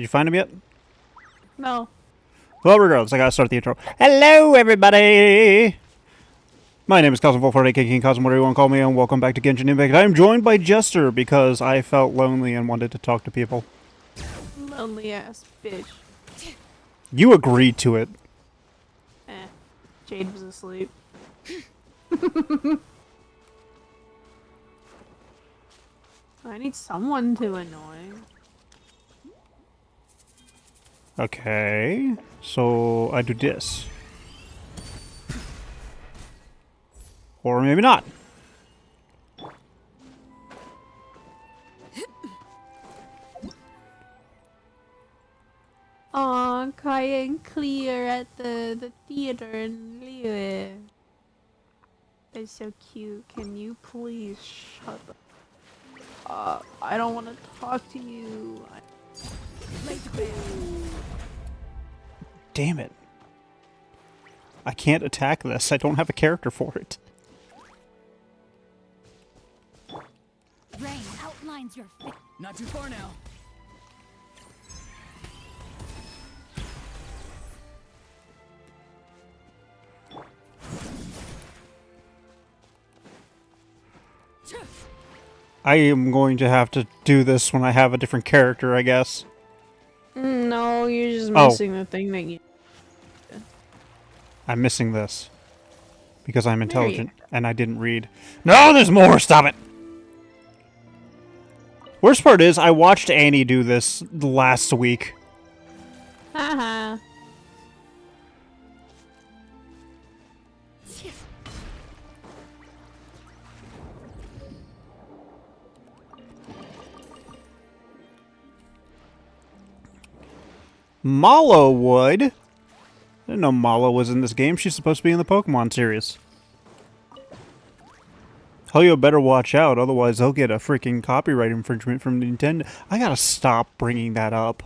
you find him yet? No. Well, regardless, I gotta start the intro. Hello, everybody! My name is Cosmo448, King Cosmo, whatever you want to call me, and welcome back to Genshin Impact. I am joined by Jester because I felt lonely and wanted to talk to people. Lonely ass bitch. You agreed to it. Jade was asleep. I need someone to annoy. Okay, so I do this. Or maybe not. Aw, quiet and clear at the theater in Liyue. It's so cute. Can you please shut up? I don't want to talk to you. Damn it. I can't attack this. I don't have a character for it. Rain outlines your face. Not too far now. I am going to have to do this when I have a different character, I guess. No, you're just missing the thing that you... I'm missing this. Because I'm intelligent, and I didn't read. No, there's more! Stop it! Worst part is, I watched Annie do this last week. Haha. Malo would. I didn't know Malo was in this game. She's supposed to be in the Pokemon series. Helio better watch out, otherwise they'll get a freaking copyright infringement from Nintendo. I gotta stop bringing that up.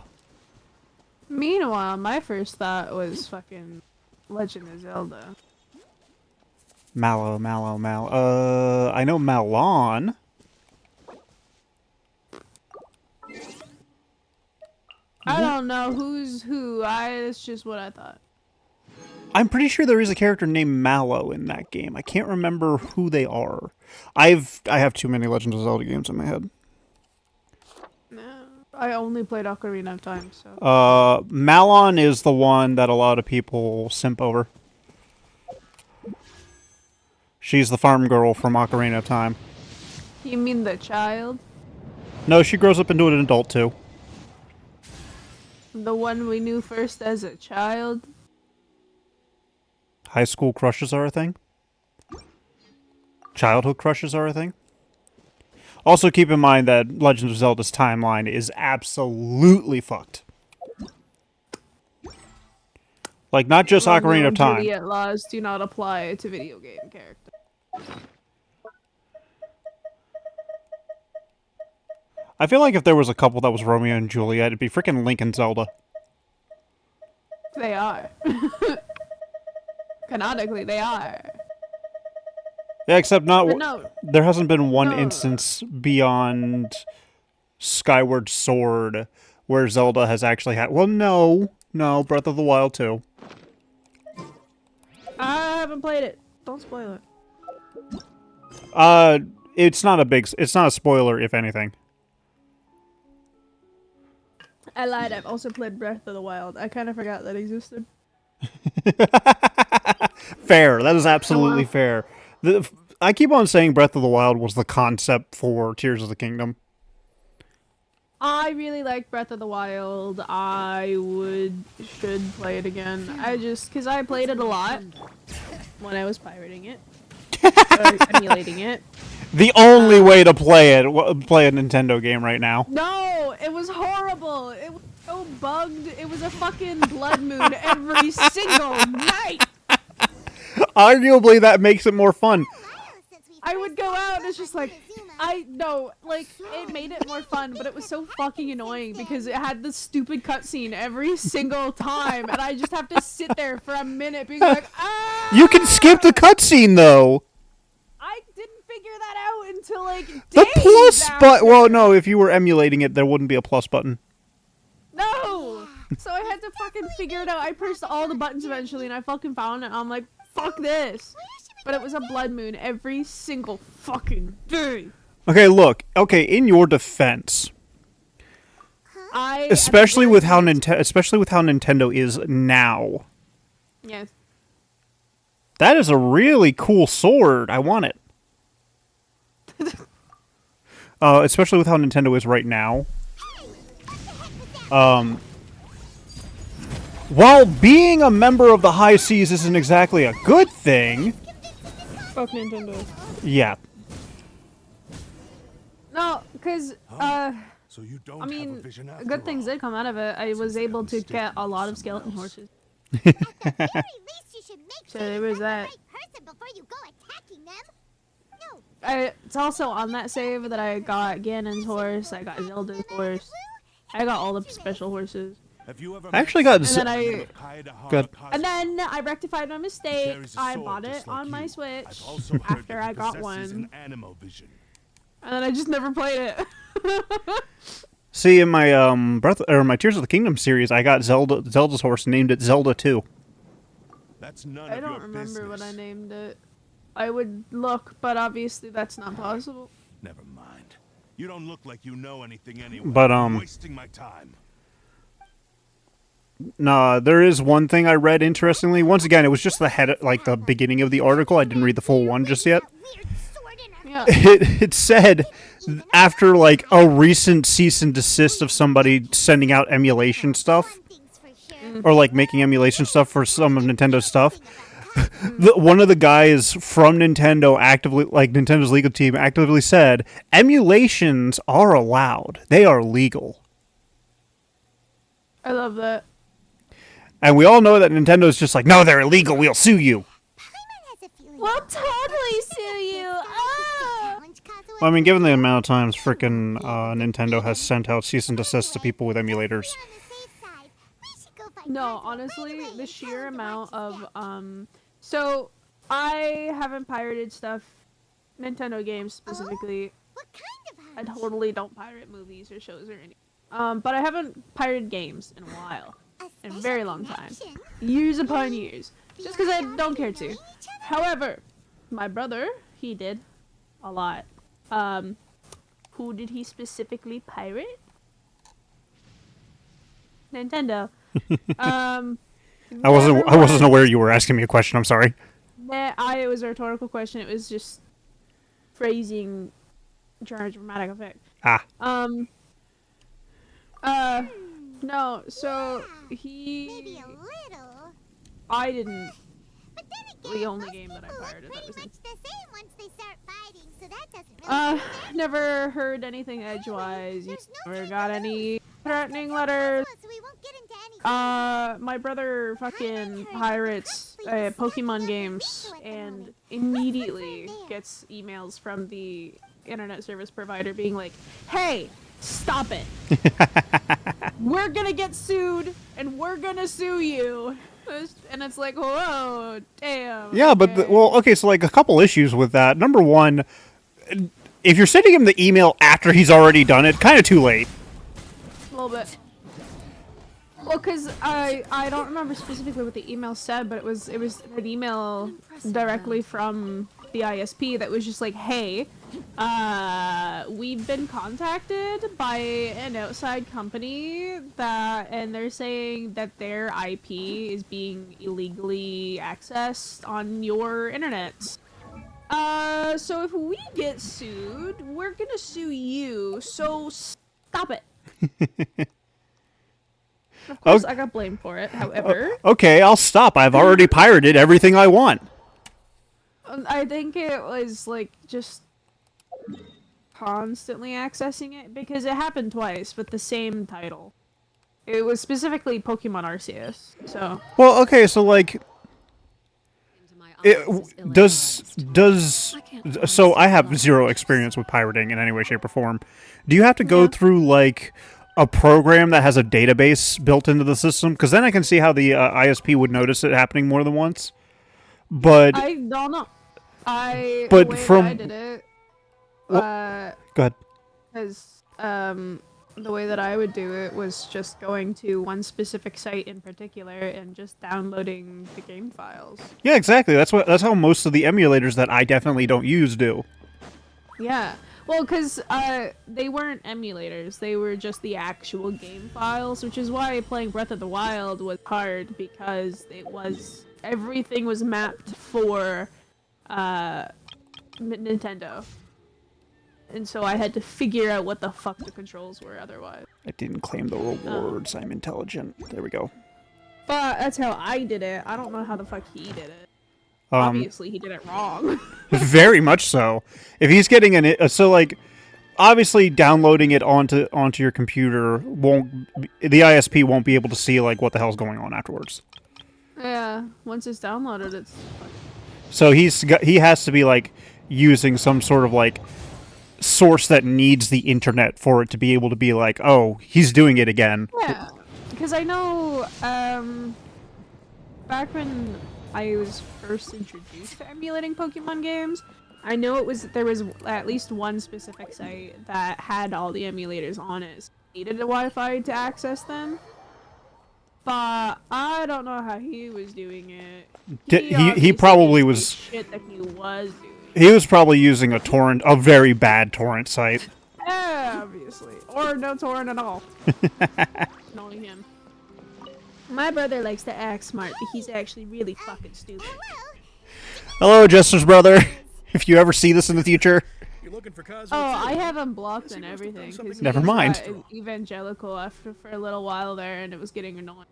Meanwhile, my first thought was fucking Legend of Zelda. Malo. I know Malon. I don't know who's who. That's just what I thought. I'm pretty sure there is a character named Mallow in that game. I can't remember who they are. I have too many Legend of Zelda games in my head. No, I only played Ocarina of Time, so. Malon is the one that a lot of people simp over. She's the farm girl from Ocarina of Time. You mean the child? No, she grows up into an adult too. The one we knew first as a child? High school crushes are a thing. Childhood crushes are a thing. Also keep in mind that Legend of Zelda's timeline is absolutely fucked. Like, not just Ocarina of Time. Juliet laws do not apply to video game characters. I feel like if there was a couple that was Romeo and Juliet, it'd be freaking Link and Zelda. They are. Canonically, they are. Yeah, except not. No. There hasn't been one instance beyond Skyward Sword where Zelda has actually had. Well, no, Breath of the Wild 2. I haven't played it. Don't spoil it. It's not a spoiler, if anything. I lied. I've also played Breath of the Wild. I kind of forgot that existed. Fair. That is absolutely fair. I keep on saying Breath of the Wild was the concept for Tears of the Kingdom. I really like Breath of the Wild. I should play it again. Because I played it a lot when I was pirating it. Or emulating it. The only way to play a Nintendo game right now. No, it was horrible. It was so bugged. It was a fucking blood moon every single night. Arguably, that makes it more fun. I would go out and it's just like, it made it more fun, but it was so fucking annoying because it had this stupid cutscene every single time, and I just have to sit there for a minute being like, ah! You can skip the cutscene, though! I didn't figure that out until, like, The days plus after. button. Well, no, if you were emulating it, there wouldn't be a plus button. No! So I had to fucking figure it out. I pressed all the buttons eventually, and I fucking found it. And I'm like, fuck this. But it was a blood moon every single fucking day. Okay, look. Okay, in your defense, especially with how Nintendo is now. Yes. That is a really cool sword. I want it. Especially with how Nintendo is right now. While being a member of the high seas isn't exactly a good thing. Fuck Nintendo. Yeah. No, because, So you don't I have a mean, vision after good things all. did come out of it. I was able to get a lot of skeleton horses. So there was that. It's also on that save that I got Ganon's horse, I got Zelda's horse, I got all the special horses. Have you ever I actually got... And then I, Good. and then I rectified my mistake. I bought it on my Switch after I got one, Vision. and then I just never played it. See, in my my Tears of the Kingdom series, I got Zelda's horse and named it Zelda 2. That's none I of don't your remember what I business. named it. I would look, but obviously that's not possible. Never mind. You don't look like you know anything anyway. But, You're wasting my time. Nah, there is one thing I read interestingly. Once again, it was just the head, like the beginning of the article. I didn't read the full one just yet. Yeah. It said after like a recent cease and desist of somebody sending out emulation stuff, or like making emulation stuff for some of Nintendo's stuff. One of the guys from Nintendo actively, like Nintendo's legal team, actively said emulations are allowed. They are legal. I love that. And we all know that Nintendo's just like, no, they're illegal. We'll sue you. We'll totally sue you. Oh. Well, I mean, given the amount of times frickin' Nintendo has sent out cease and desist to people with emulators. No, honestly, the sheer amount of so I haven't pirated stuff, Nintendo games specifically. I totally don't pirate movies or shows or anything. But I haven't pirated games in a while, in a very long time, years upon years, just because I don't care to. However, my brother, he did a lot. Who did he specifically pirate? Nintendo. I wasn't aware you were asking me a question. I'm sorry. It was a rhetorical question. It was just phrasing, dramatic effect. Ah. No. So he. I didn't. The only game that I pirated that was. Never heard anything edgewise. Never got any threatening letters. My brother fucking pirates Pokemon games and immediately gets emails from the internet service provider being like, hey, stop it. We're gonna get sued and we're gonna sue you. And it's like, whoa, damn. Yeah, but okay, so like a couple issues with that. Number one, if you're sending him the email after he's already done it, kind of too late. A little bit. Well, because I don't remember specifically what the email said, but it was an email directly from the ISP that was just like, hey, we've been contacted by an outside company and they're saying that their IP is being illegally accessed on your internet. So if we get sued, we're gonna sue you, so stop it. Of course, I got blamed for it, however. Okay, I'll stop. I've already pirated everything I want. I think it was, like, just constantly accessing it, because it happened twice with the same title. It was specifically Pokemon Arceus, so... Well, okay, so, like... So I have zero experience with pirating in any way, shape, or form. Do you have to go through, like... a program that has a database built into the system? Because then I can see how the ISP would notice it happening more than once. But I don't know. But the way from- that I did it, go ahead. because the way that I would do it was just going to one specific site in particular and just downloading the game files. Yeah, exactly. That's how most of the emulators that I definitely don't use do. Yeah. Well, because they weren't emulators. They were just the actual game files, which is why playing Breath of the Wild was hard, because everything was mapped for Nintendo. And so I had to figure out what the fuck the controls were otherwise. I didn't claim the rewards. I'm intelligent. There we go. But that's how I did it. I don't know how the fuck he did it. Obviously, he did it wrong. Very much so. If he's getting so like, obviously downloading it onto your computer the ISP won't be able to see like what the hell's going on afterwards. Yeah, once it's downloaded, it's. So he has to be like using some sort of like source that needs the internet for it to be able to be like, oh, he's doing it again. Yeah, because I know back when I was first introduced to emulating Pokemon games, I know there was at least one specific site that had all the emulators on it. So needed a Wi-Fi to access them. But I don't know how he was doing it. He probably was shit that he was doing. He was probably using a very bad torrent site. Yeah, obviously. Or no torrent at all. Knowing him. My brother likes to act smart, but he's actually really fucking stupid. Hello, Jester's brother. If you ever see this in the future. Oh, I have him blocked and everything. Never mind. Evangelical for a little while there, and it was getting annoying.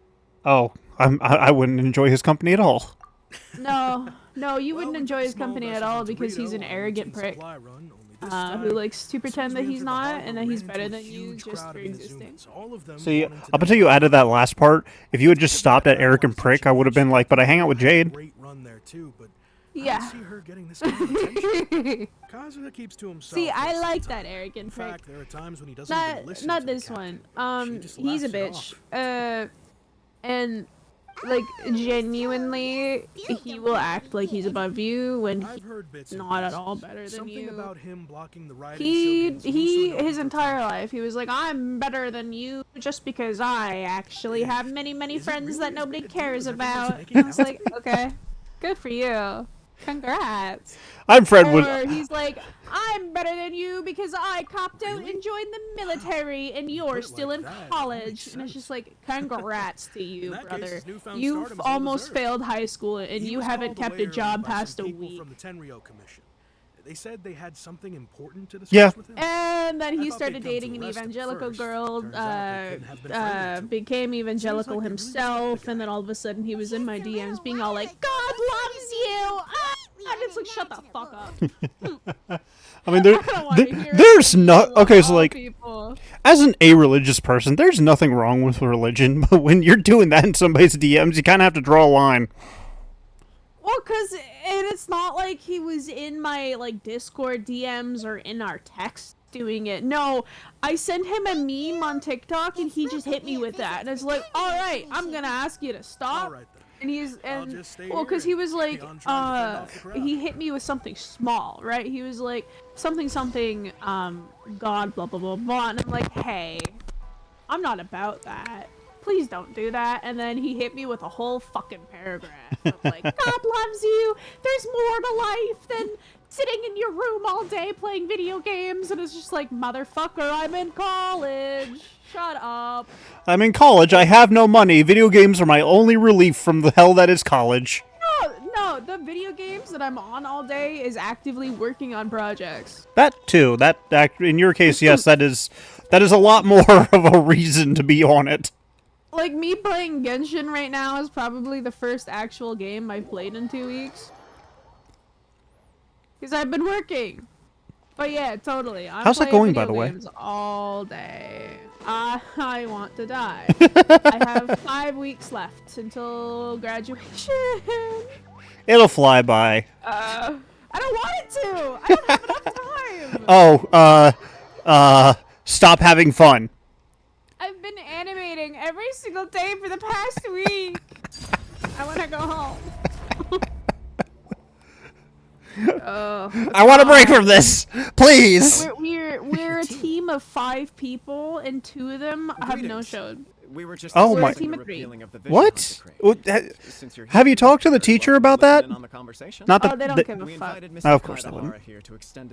Oh, I wouldn't enjoy his company at all. No, you wouldn't enjoy his company at all because he's an arrogant prick who likes to pretend that he's not and that he's better than you just for existing. See, up until you added that last part, if you had just stopped at arrogant prick, I would have been like, but I hang out with Jade. Yeah. See, I like that arrogant prick. Not this one. He's a bitch. And like genuinely, he will act like he's above you when he's not at all better than you. His entire life, he was like, I'm better than you just because I actually have many friends that nobody cares about. And I was like, okay, good for you. Congrats. I'm Fred Wood. Or he's like, I'm better than you because I copped out and joined the military and you're still in college. And it's just like, congrats to you, brother. You've almost failed high school and you haven't kept a job past a week. They said they had something important to discuss with him. And then he started dating an evangelical girl, became evangelical himself, and then all of a sudden he was in my DMs being all like, God loves you! And it's like, shut the fuck up. I mean, there's not... Okay, so like, as an a-religious person, there's nothing wrong with religion, but when you're doing that in somebody's DMs, you kind of have to draw a line. Well, and it's not like he was in my, like, Discord DMs or in our text doing it. No, I sent him a meme on TikTok, and he just hit me with that. And it's like, alright, I'm gonna ask you to stop. Well, because he was like, he hit me with something small, right? He was like, something, God, blah, blah, blah, blah. And I'm like, hey, I'm not about that. Please don't do that. And then he hit me with a whole fucking paragraph of like, God loves you. There's more to life than sitting in your room all day playing video games. And it's just like, motherfucker, I'm in college. Shut up. I'm in college. I have no money. Video games are my only relief from the hell that is college. No, the video games that I'm on all day is actively working on projects. That too. That in your case, yes, that is a lot more of a reason to be on it. Like, me playing Genshin right now is probably the first actual game I've played in 2 weeks. Because I've been working. But yeah, totally. How's that going, by the way? All day. I want to die. I have 5 weeks left until graduation. It'll fly by. I don't want it to. I don't have enough time. Stop having fun. I've been animating every single day for the past week. I want to go home. I want a break from this, please. We're a team of 5 people, and 2 of them have no-showed. We were just Oh We're my- a team of 3. What? Have you talked to the teacher about that? Not that Oh, they don't give a fuck. Oh, of course they wouldn't.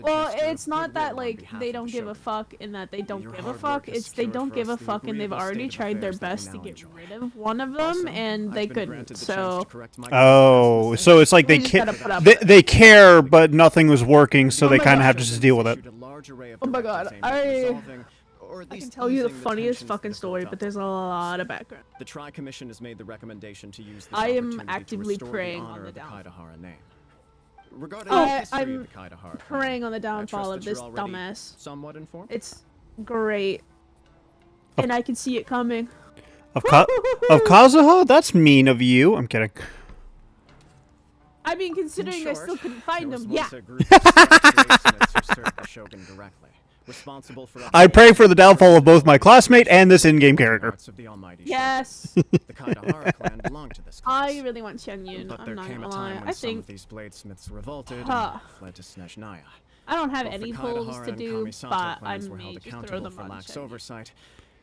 Well, it's not that, like, they don't give a fuck in that they don't give a fuck. It's they don't give a fuck and they've already tried their best to get rid of one of them, and they couldn't, so... Oh, so it's like They they just care. gotta put up with it. They care, but nothing was working, so Oh they my kind of have gosh. to just deal with it. Oh my god, I can tell you the funniest fucking story, but there's a lot of background. The Tri Commission has made the recommendation to use this I am opportunity to actively restore preying the on honor the of the downfall. Kaitahara name. Regarding Oh, the history I'm of the Kaitahara clan, preying on the I downfall trust of that you're this already dumbass. somewhat informed? It's great. And I can see it coming. Of Kazuha? That's mean of you. I'm kidding. I mean, In considering I short, still couldn't find there was him, yeah. once a group of Smiths who served the Shogun directly, responsible for I pray for the downfall of both my classmate and this in-game character. hearts of the almighty Yes. Shogun. The Kaitahara clan belonged to this class. I really want Chen Yun. But I'm there not came gonna a time lie. when I some think of these bladesmiths revolted Huh. and fled to Snezhnaya. I don't have Both any the polls Kaitahara to and do, Kamisato but I clans were may held just throw accountable them for on lax Chen Yun. oversight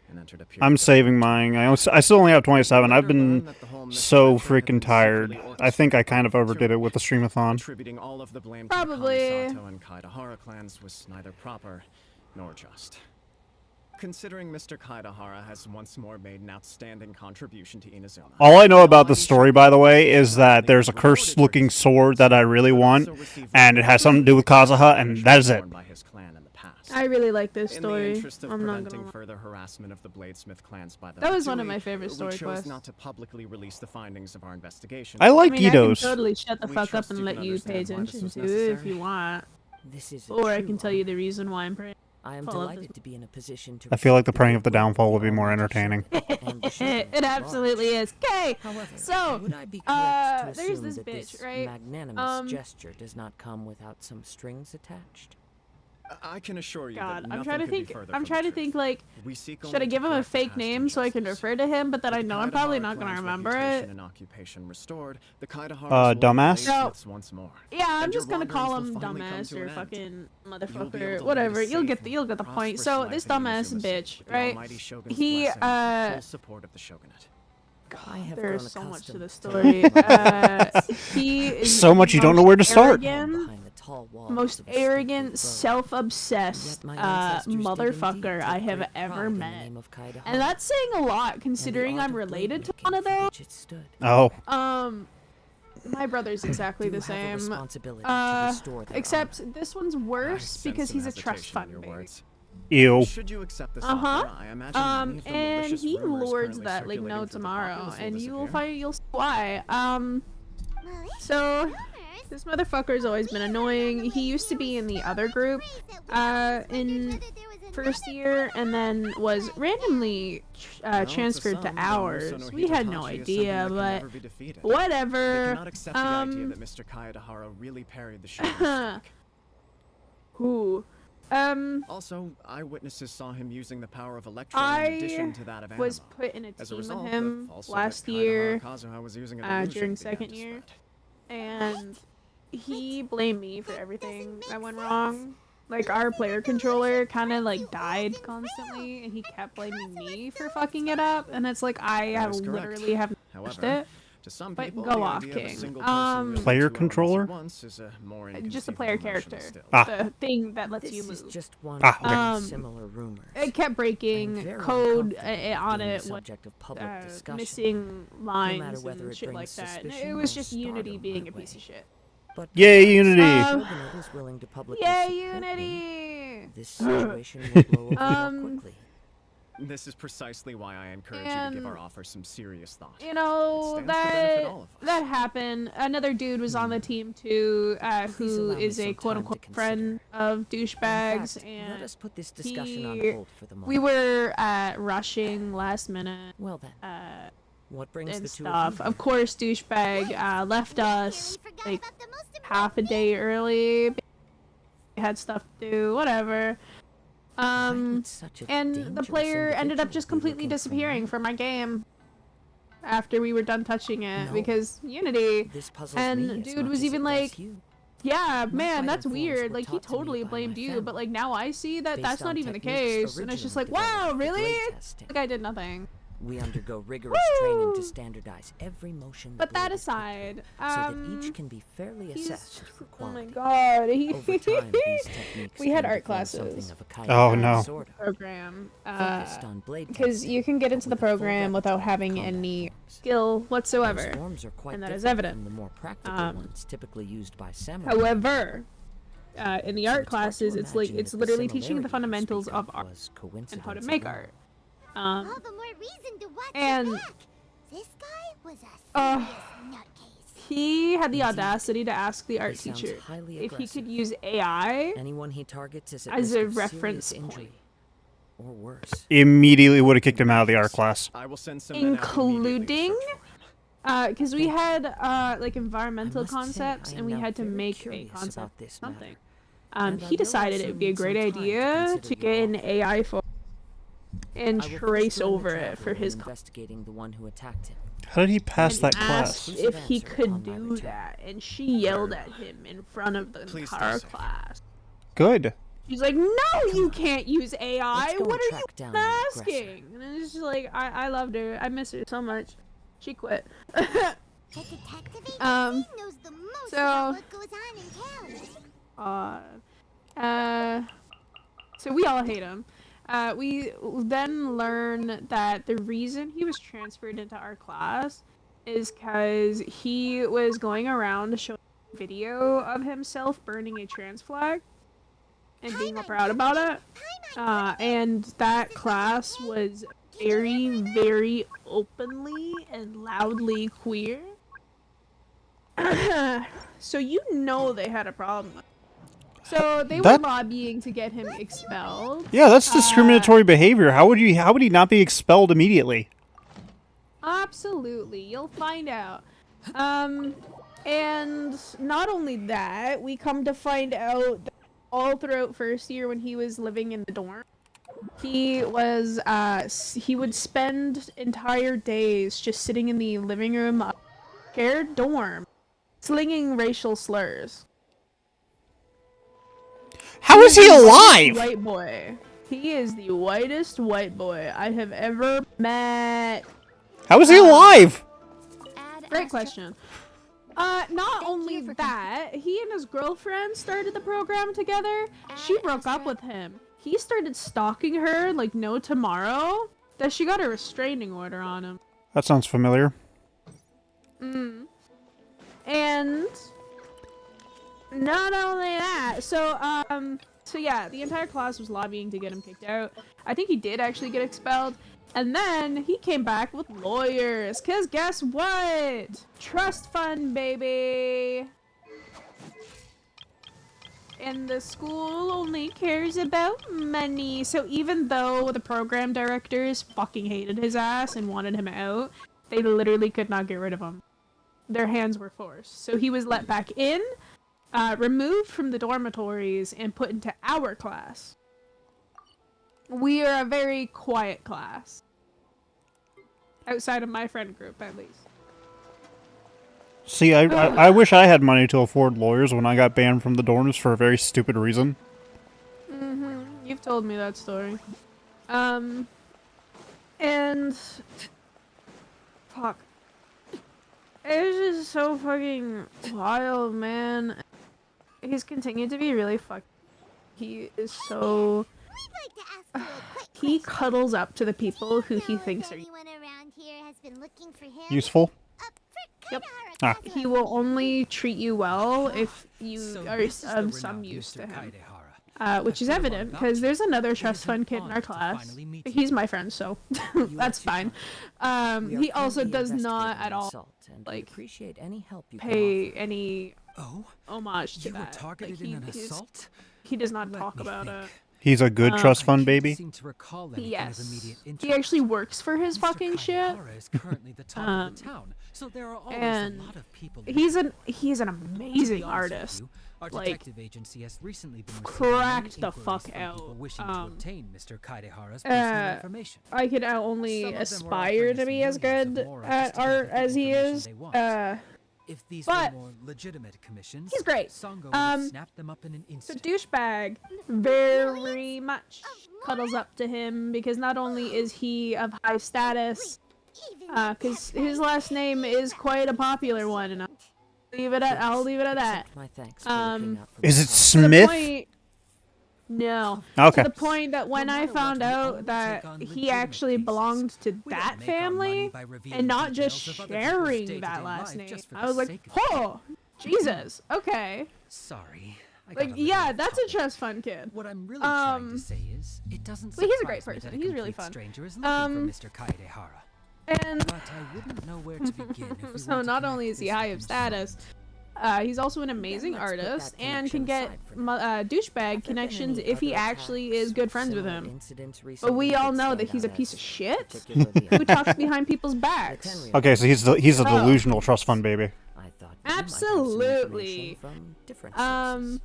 and entered a period I'm of saving mine. I still only have 27. I've been so freaking tired. I think I kind of overdid it with the streamathon. attributing all of the blame Probably. to the Kamisato and Kaitahara clans was neither proper nor just. Considering Mr. Kaitahara has once more made an outstanding contribution to Inazuma. All I know about the story, by the way, is that there's a cursed-looking sword that I really want, and it has something to do with Kazuha, and that is it. I really like this In the story. interest of I'm not preventing gonna lie. further harassment of the Bladesmith clans by the That was one of Matsui, my favorite story we chose quests. not to publicly release the findings of our investigation. I like I mean, I can Ito's. totally shut the We fuck up trust and you let can you pay understand why this attention was to it if necessary. you want. This is Or I can tell you the reason why I'm praying. I am Follow this. delighted to be in a position to I feel like the receive praying of the goodwill downfall of would be the more almighty entertaining. Shogun and the Shogun It at absolutely large. is. Okay, However, so, would I be correct to there's assume this that bitch, this right? magnanimous gesture does not come without some strings attached? I can assure you God, that I'm nothing trying to could be think. further I'm from trying the to think truth. like, We seek should I only give to him a correct the fake past name so I can injustice. refer to him, but that I With know the I'm probably Kaitahara not gonna clan's remember reputation it? and occupation restored, the Kaitaharas will dumbass? replace No. Smiths once more. Yeah, I'm And your just gonna call wanderings him will finally come dumbass to or an end. fucking You'll be able motherfucker, to lead whatever. a You'll get safe the point. prosperous So life this in dumbass Inuzuma's bitch, with the right? almighty Shogun's He blessing and full support of the shogunate. I have There's grown so much to accustomed the to story. He is So much the you don't know most where to start. arrogant, behind the tall walls most of a stately arrogant, throne. self-obsessed Yet my ancestors did indeed motherfucker I take have great ever pride in the met. name of Kaitahara, And that's saying a lot, and the considering art I'm of related to blade one of making for those. which it stood. Oh. My brother's exactly You the have a same. responsibility to restore their Except honor. this one's I worse sense because some he's a trust hesitation in fund your baby. words. Ew. Should you accept this Uh-huh. offer, I imagine many of the And malicious he rumors lords currently that like circulating no through the tomorrow, populace will and you'll disappear. find you'll see why. So this motherfucker's always been annoying. He used to be in the other group, in first year, and then was randomly Well, transferred to some, the ours. Muso no We had no Hitachi is idea, something that can but never be defeated. whatever. They cannot accept the idea that Mr. Kaitahara really parried the Shogun's attack. Who? Also, eyewitnesses saw him using the power of Electro in I addition to that of was Anima. put in a As a team result, with him also last that year, Kaitahara Kazuha was using a during delusion began second to year. spread. And he blamed me for everything that went wrong. Like, our player controller kind of like died constantly, and he kept blaming me for fucking it up. And it's like I That have is correct. literally haven't touched However, it. to some But people, go the off, idea of a King. single person wielding Player two elements at controller? once is a more Just a player inconceivable character, notion still. Ah. the thing that lets you This is move. just one Ah, of okay. many similar rumors. It kept I'm breaking very code uncomfortable on being the it. What subject of public discussion. missing lines whether and it shit like brings that. suspicion It or was just Unity stardom being my a piece way. of shit. But Yay, perhaps Unity! the Shogunate is willing to publicly Yay, support me. Unity! This situation will blow over more quickly. This is precisely why I encourage you to give And- our offer some serious thought. You know, It stands to benefit all of us. that happened. Another dude was on the team too, Please who allow me is some a time quote-unquote to friend of In douchebags, fact, let and us put this discussion on he- hold for the moment. we were rushing last minute Well then, what brings and the two stuff. of Of course, douchebag left us like half a day early. He had stuff to do, whatever. Why would such a And the dangerous player ended up individual just be completely looking for disappearing me? from my game after we were done touching it No. because Unity. This puzzles And me as dude much was as even it does like, you. Yeah, man, fighting that's forms weird. were Like, he taught to me totally by blamed my you, but, family, like, now I see that based that's not on even the techniques case. And it's just originally like, wow, developed for really? blade testing. Like, I did nothing. We undergo rigorous training to Woo! standardize every motion the But that blade is put aside, through, so that each can be fairly he's... assessed for Oh my quality. god. Over time, these techniques We had came art to form classes. something of a kind Oh, of no. sort of Program. focused on blade Because testing, you can get but into the with a full program without repertoire of having combat any forms. skill Those whatsoever. forms are quite And that is different evident. from the more practical ones typically used by samurai. However, in the So art it's hard to classes, it's like imagine it's that the literally teaching similarity the you fundamentals speak of art was and how to coincidence make alone. art. All the more reason to watch And- your back. This guy was a Uh, serious nutcase. He had the Indeed. audacity to ask the art sounds teacher highly if he aggressive. could use AI Anyone he targets is at as risk a of reference serious point, injury, or worse. Immediately would have kicked him out of the art class. I will send some men out immediately to including search for him. because we had like I environmental must say, concepts I and am we now had to very make a curious concept about this of something. matter. And I He will decided it also would be a need some great time to idea consider to your get an offer. AI for and I will first trace join the over it traveler for in his investigating the one who attacked him. How did he pass and that asked class? if he Answer could upon my do return. that, and she yelled at him in front of the Please stay entire safe. class. Good. She's like, "No, you can't use AI. Let's go What and are track you down the aggressor." asking?" And it's just like, I loved her. I miss her so much. She quit. The detective agency Um, knows the most so- about what goes on in town. So we all hate him. We then learn that the reason he was transferred into our class is because he was going around showing video of himself burning a trans flag and being all proud about it. And that class was very, very openly and loudly queer. So you know they had a problem. So they were That- lobbying to get him expelled. Yeah, that's discriminatory behavior. How would he not be expelled immediately? Absolutely, you'll find out. And not only that, we come to find out that all throughout first year when he was living in the dorm, he would spend entire days just sitting in the living room of a shared dorm, slinging racial slurs. How is he the whitest alive? White boy. He is the whitest white boy I have ever met. How is he alive? Great question. Not only that, he and his girlfriend started the program together. She broke up with him. He started stalking her like no tomorrow. That she got a restraining order on him. That sounds familiar. And not only that, so yeah, the entire class was lobbying to get him kicked out. I think he did actually get expelled. And then he came back with lawyers, cause guess what? Trust fund, baby! And the school only cares about money. So even though the program directors fucking hated his ass and wanted him out, they literally could not get rid of him. Their hands were forced. So he was let back in, removed from the dormitories, and put into our class. We are a very quiet class. Outside of my friend group, at least. See, I wish I had money to afford lawyers when I got banned from the dorms for a very stupid reason. You've told me that story. And... Fuck. It was just so fucking wild, man. He's continued to be really He is so... We'd like to ask you a quick He question. cuddles up to the people who he Know if thinks are... anyone around here has been looking for him? Useful. For Yep. Kaidahara Ah. Kazuha. He will only treat you well if you So are this is the of some renowned use Mr. to him. Kaidahara. Which is I've heard a lot evident, about because you. there's another It trust is an fund kid in honor our to class. finally meet He's you. my friend, so You are that's too fine. kind. We are He also currently does not investigating at the all assault, and we like, appreciate any help you can pay offer. any Oh, homage to you were that. targeted Like, in an he's- assault? He does not Let talk me about think. it. He's a good trust I fund can't baby. seem to recall anything of Yes. immediate He interest. actually works for his Mr. fucking shit. Kaidahara is currently the talk of the town, so there are always and a lot of people. He's an To amazing be honest with artist. you, our like, detective agency has recently been receiving many cracked the inquiries fuck from people out. wishing to obtain Mr. Kaidahara's uh, personal information. I could only Some of them were aspire offering to us be as millions of good more at just to get art the as he information is. they want. If these But were more legitimate commissions, he's great. Songo would Um, have snapped them up in an So instant. douchebag very much cuddles up to him because not only is he of high status, because his last name is quite a popular one, and I'll leave it at that. Accept my thanks for looking out for Is my it cause. To the Smith? point, no. Okay. To the point that when No I matter what, found we out only that take on he legitimate actually cases. belonged to We that don't make our money family by revealing and not just details of other people's sharing day-to-day that last life name, just for I the was like, sake of it. oh, Jesus, okay. Sorry. I got Like, a little yeah, off that's a topic. trust fund kid. What I'm really trying Um, to say is, it doesn't well, he's a surprise great me person. that a He's really complete fun. stranger is looking for Mr. Kaedehara. And But I wouldn't know where to begin if we so want to not connect only is he this high with of himself. status, he's also an amazing let's put that artist and can connection get aside for now. douchebag Have there connections been any if he other actually attacks is good or friends with similar him. incidents But recently we all that know that stand he's a out piece of as shit particularly who talks behind people's backs. Tenryou Okay, so he's a Oh. delusional trust fund baby. I thought you might have some Absolutely. information from different sources.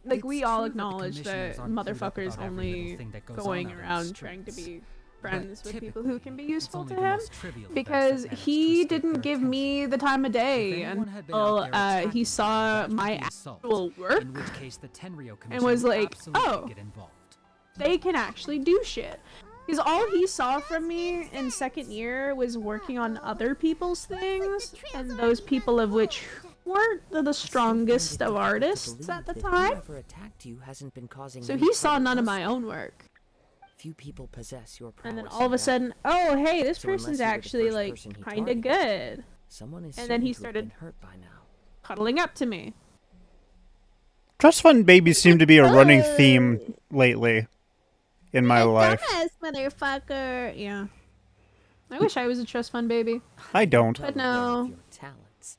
Like It's we all true that the acknowledge that commissioners aren't clued up motherfuckers about every only little thing that goes going on out in the around trying to streets. be friends with people typically, who can be it's useful only to the him most trivial events that because manage to he escape didn't their give attention. me the time of day anyone had been until out there attacking he you, saw that would my be assault, actual work in which case the Tenryou and Commission was would like, absolutely oh, get involved. they can actually do shit. Because all he saw from me in second year was working on other people's things, and those people of which weren't the strongest of artists at the time. Whoever attacked you hasn't been causing So any he saw trouble none of my personally. own work. Few people possess your And then prowess all of in a that. sudden, oh hey, this So unless person's you were the actually first like person he kind of targeted, good. Someone is And then he certain to have started been hurt by now. cuddling up to me. Trust fund babies seem to be a running theme lately in my life. Dumbass motherfucker. Yeah. I wish I was a trust fund baby. I don't. But Well aware no. of your talents.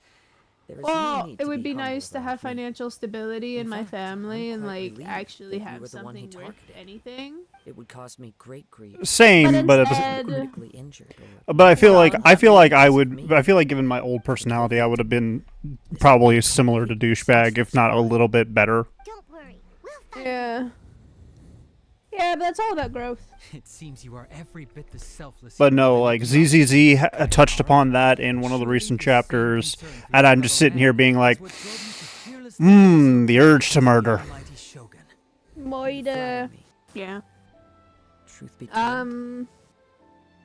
There is no Well, need it to would be humble nice to around have me. financial stability in my fact, family I'm and quite like relieved actually that you have were the one he something worth targeted. anything. It would cause me great grief. Same, but instead- Critically injured or but I feel like Well, I feel like I feel like given my old personality, I would have been probably similar to douchebag, if not a little bit better. Don't worry, we'll find Yeah. Yeah, but that's all about growth. It seems you are every bit the selfless. But no, human like being you are. ZZZ touched upon that in one of the recent chapters, and I'm just sitting here being like, the urge to murder. Moida. Yeah. Truth be told,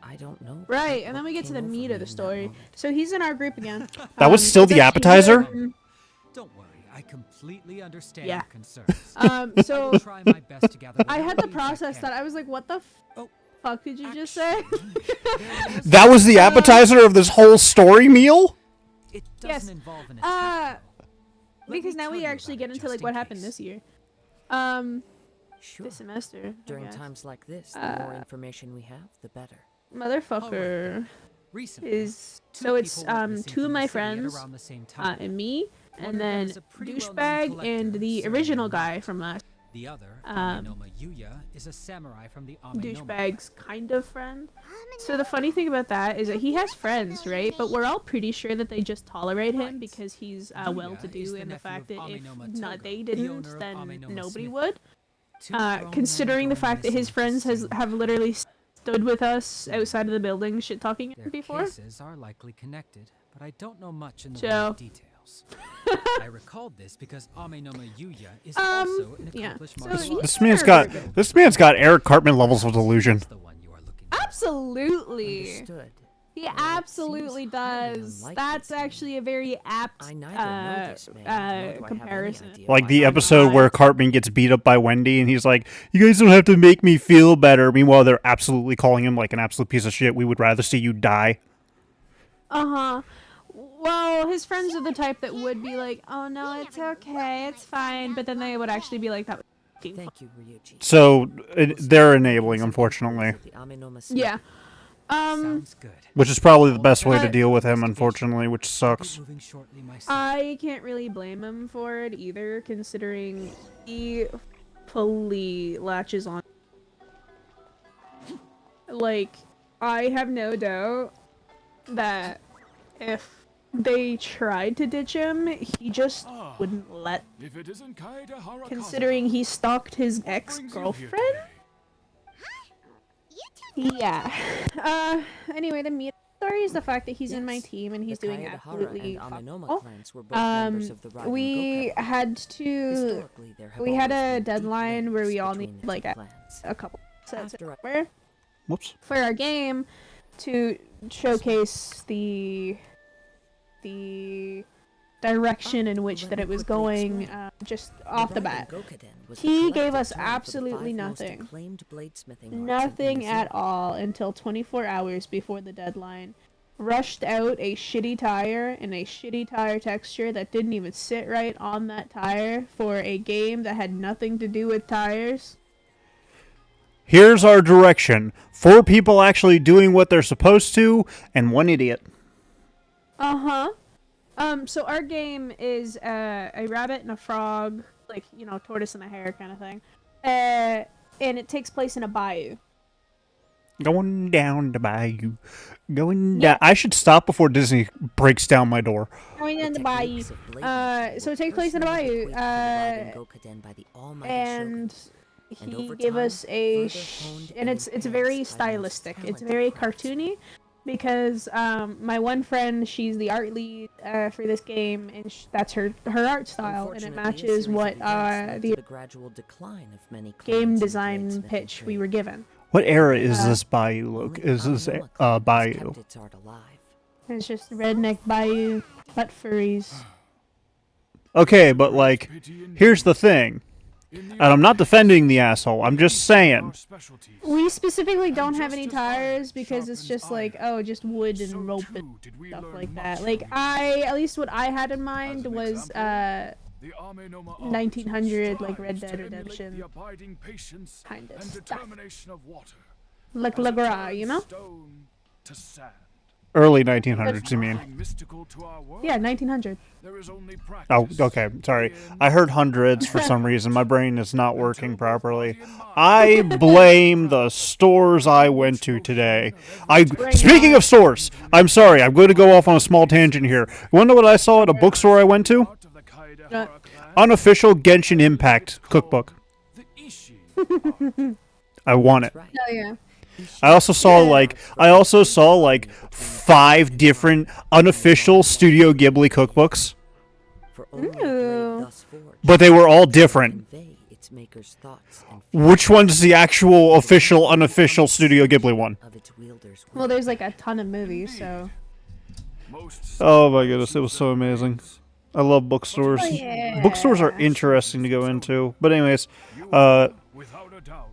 I don't know. Right, quite and then what we get to came the over meat me of the in that story. moment. So he's in our group again. That was still it's the actually appetizer? Don't worry, I completely understand Yeah. your concerns. So I'll try my best to gather I had whatever to leads process can. that. I was like, what the Oh, fuck did you just say? That was the appetizer of this whole story meal? It Yes. doesn't involve an attack. Because me now tell we you actually about get it into just like in what happened case. this year. Sure. This semester. I During guess. times like this, the more information we have, the better. Motherfucker Recently, is two so it's people went missing two from of the my city at friends, around the same time. and me, One and of them then is a pretty well-known douchebag collector, and the so original you guy know. from last. The other, um, Amenoma Yuya, is a samurai from the Amenoma. Douchebag's kind of friend. So the funny thing about that is that he has friends, right? But we're all pretty sure that they just tolerate him because he's Yuya is well-to-do, the and the nephew fact of that if Amenoma not they Togo, the didn't, owner of then Amenoma nobody Smith. would. Two grown men Considering the going fact that his missing friends at the same have literally stood with us outside of the building, shit talking Their before. cases are likely connected, but I don't know much in the way Joe. of details. I recalled this because Amenoma Yuya is also an yeah. accomplished So martial he- artist. This man's got Eric Cartman levels of delusion. That's the one you are looking for. Absolutely. Understood. He Well, it absolutely seems highly does. unlikely That's to me. actually a very apt I neither know this man, nor do I have any comparison. idea Like why the he- episode where Cartman gets beat up by Wendy, and he's like, "You guys don't have to make me feel better." Meanwhile, they're absolutely calling him like an absolute piece of shit. We would rather see you die. Uh-huh. Well, his friends are the type that would be like, "Oh no, it's okay, it's fine," but then they would actually be like, "That was f***ing Thank you, Ryuji. So they're enabling, unfortunately, The Amenoma Smith. yeah." Sounds good. which is probably the best way to But- deal with him, unfortunately, which I'll be sucks. moving shortly myself. I can't really blame him for it either, considering he fully latches on. Like, I have no doubt that if they tried to ditch him, he just wouldn't let, If it isn't Kaedehara considering he stalked his ex-girlfriend. You two Yeah. Anyway, the meat story is the fact that he's in my Yes, team and he's the doing Kayadahara absolutely and fuck Amenoma all. clans were both members of the Riding We Goka. had to. Historically, there have We had always a been deep deadline where links we all between need the like two a clans. couple sets After where Whoops. for our game to showcase the direction in which Let that me it was quickly going explain. just off the Riding bat. Gokaden was the He gave collective us term for the absolutely 5 most nothing. acclaimed bladesmithing arts in Nothing at Inazuma. all until 24 hours before the deadline. Rushed out a shitty tire and a shitty tire texture that didn't even sit right on that tire for a game that had nothing to do with tires. Here's our direction. 4 people actually doing what they're supposed to, and 1 idiot. Uh-huh. So our game is a rabbit and a frog, like, you know, tortoise and a hare kind of thing. And it takes place in a bayou. Going down the bayou. Going down. I should stop before Disney breaks down my door. Going in the bayou. techniques of blademaking So were it takes place in a personally bayou. bequeathed to the Riding Gokaden by the almighty And And he over gave time, us a further honed and and it's very enhanced by the most stylistic. It's talented very craftsmen. cartoony because my one friend, she's the art lead for this game, and that's her art style, and it Unfortunately, a matches series of what events led to the the gradual decline of many clans game in the design bladesmithing pitch we trade. were given. What era is Uh, this bayou, Luke? Only Is this Amenoma clan has bayou? kept its art alive. It's just redneck bayou, butt furries. Okay, but like, here's the thing. And I'm not defending the asshole. I'm just saying. We specifically don't have any tires because it's just like, oh, just wood and rope and stuff like that. Like, at least what I had in mind was 1900, like Red Dead Redemption kind of stuff. Like Lagra, you know? Early 1900s, you mean? Yeah, 1900. Oh, okay. Sorry. I heard hundreds for some reason. My brain is not working properly. I blame the stores I went to today. Speaking of stores, I'm sorry. I'm going to go off on a small tangent here. You want to know what I saw at a bookstore I went to? Unofficial Genshin Impact cookbook. I want it. Right. Oh yeah. I also saw like 5 different unofficial Studio Ghibli cookbooks, For only a Ooh. blade thus forged but they were all different. convey its maker's thoughts and Which one's the actual official, unofficial Studio Ghibli one? of its wielder's Well, there's like a ton of movies, so. Oh my goodness, it was so amazing. I love bookstores. Oh, yeah. Bookstores are interesting to go into. But anyways, Without a doubt,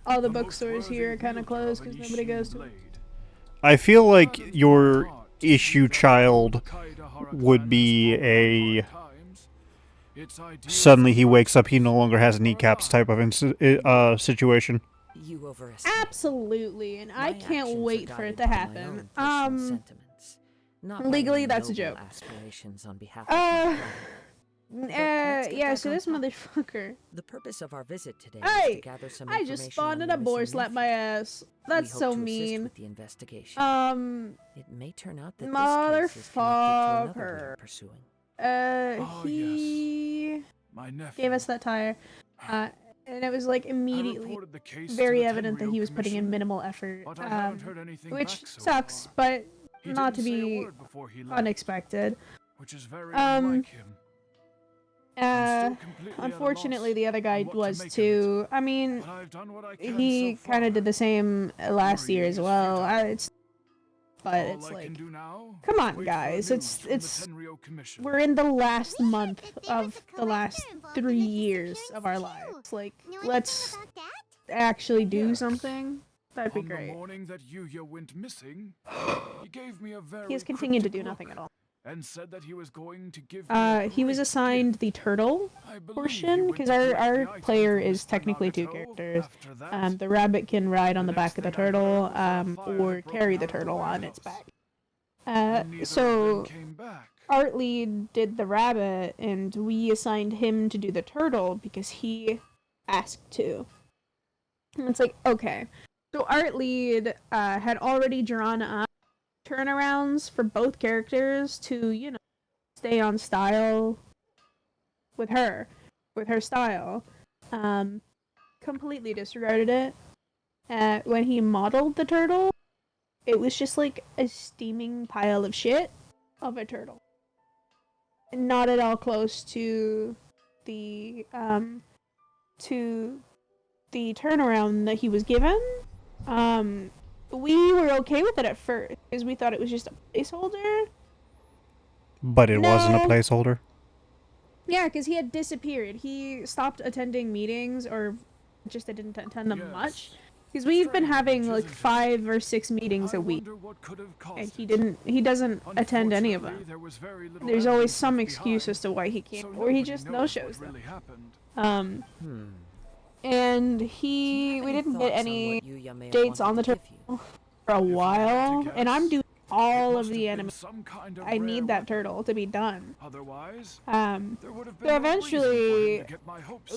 All the bookstores here are kind of closed because nobody goes to them. I feel like your issue child would be a suddenly he wakes up, he no longer has kneecaps type of situation. You overestimate. Absolutely, and I My can't actions are wait for guided it to by my happen. own personal sentiments, not by legally, any that's a noble joke. aspirations on behalf of my clan. let's get Yeah, back so on this topic. motherfucker. The purpose of our visit today is Hey, to gather some I just information spawned on in a your boar missing slapped my nephew. ass. We That's hope so to assist mean. with the investigation. It may turn out that this case is connected to another we are Motherfucker. pursuing. Oh, he my nephew. gave us that tire, and it was like I immediately reported the case to very the evident that Tenryou he was putting in Commission, minimal effort, but I haven't heard anything which back so sucks, far. but He not to didn't say a be word before he left, unexpected. which is very Um, unlike him. I'm still completely at a Unfortunately, loss the other guy on what to was make of it, too. I mean, but I've done what I can he so kind of far. did the same last year Worrying as is well. futile. But All it's I can like, do now come is on, wait for guys, news from the it's Tenryou Commission. we're in the last We heard month that there was of a the last collector involved in 3 the years disappearance of our too. lives. Like, Know anything let's about that? actually do Yes. something. That'd be On the great. morning that Yuya went missing, he gave me a very He has continued to cryptic do nothing look at all. and said that he was going to give me a He was great assigned gift. the turtle I believe he portion went because to collect our the item player from is Mr. technically 2 Nagato. characters. After that, The rabbit can ride on the the back next of the thing I heard turtle, was that a fire or had broken carry out the of the turtle on its warehouse. back. And neither of So them came back. Art Lead did the rabbit, and we assigned him to do the turtle because he asked to. And it's like, okay. So Art Lead had already drawn up turnarounds for both characters to, you know, stay on style with her style. Completely disregarded it when he modeled the turtle. it was just like a steaming pile of shit of a turtle. Not at all close to the turnaround that he was given. We were okay with it at first because we thought it was just a placeholder. But it wasn't a No. placeholder. Yeah, because he had disappeared. He stopped attending meetings, or just didn't attend them much. Because we've been having like 5 or 6 meetings a week, and he doesn't attend any of them. There's always some excuse as to why he can't, or he just no-shows them. And we didn't get any dates on the turtle for a while, and I'm doing all of the anime. I need that turtle to be done. So eventually,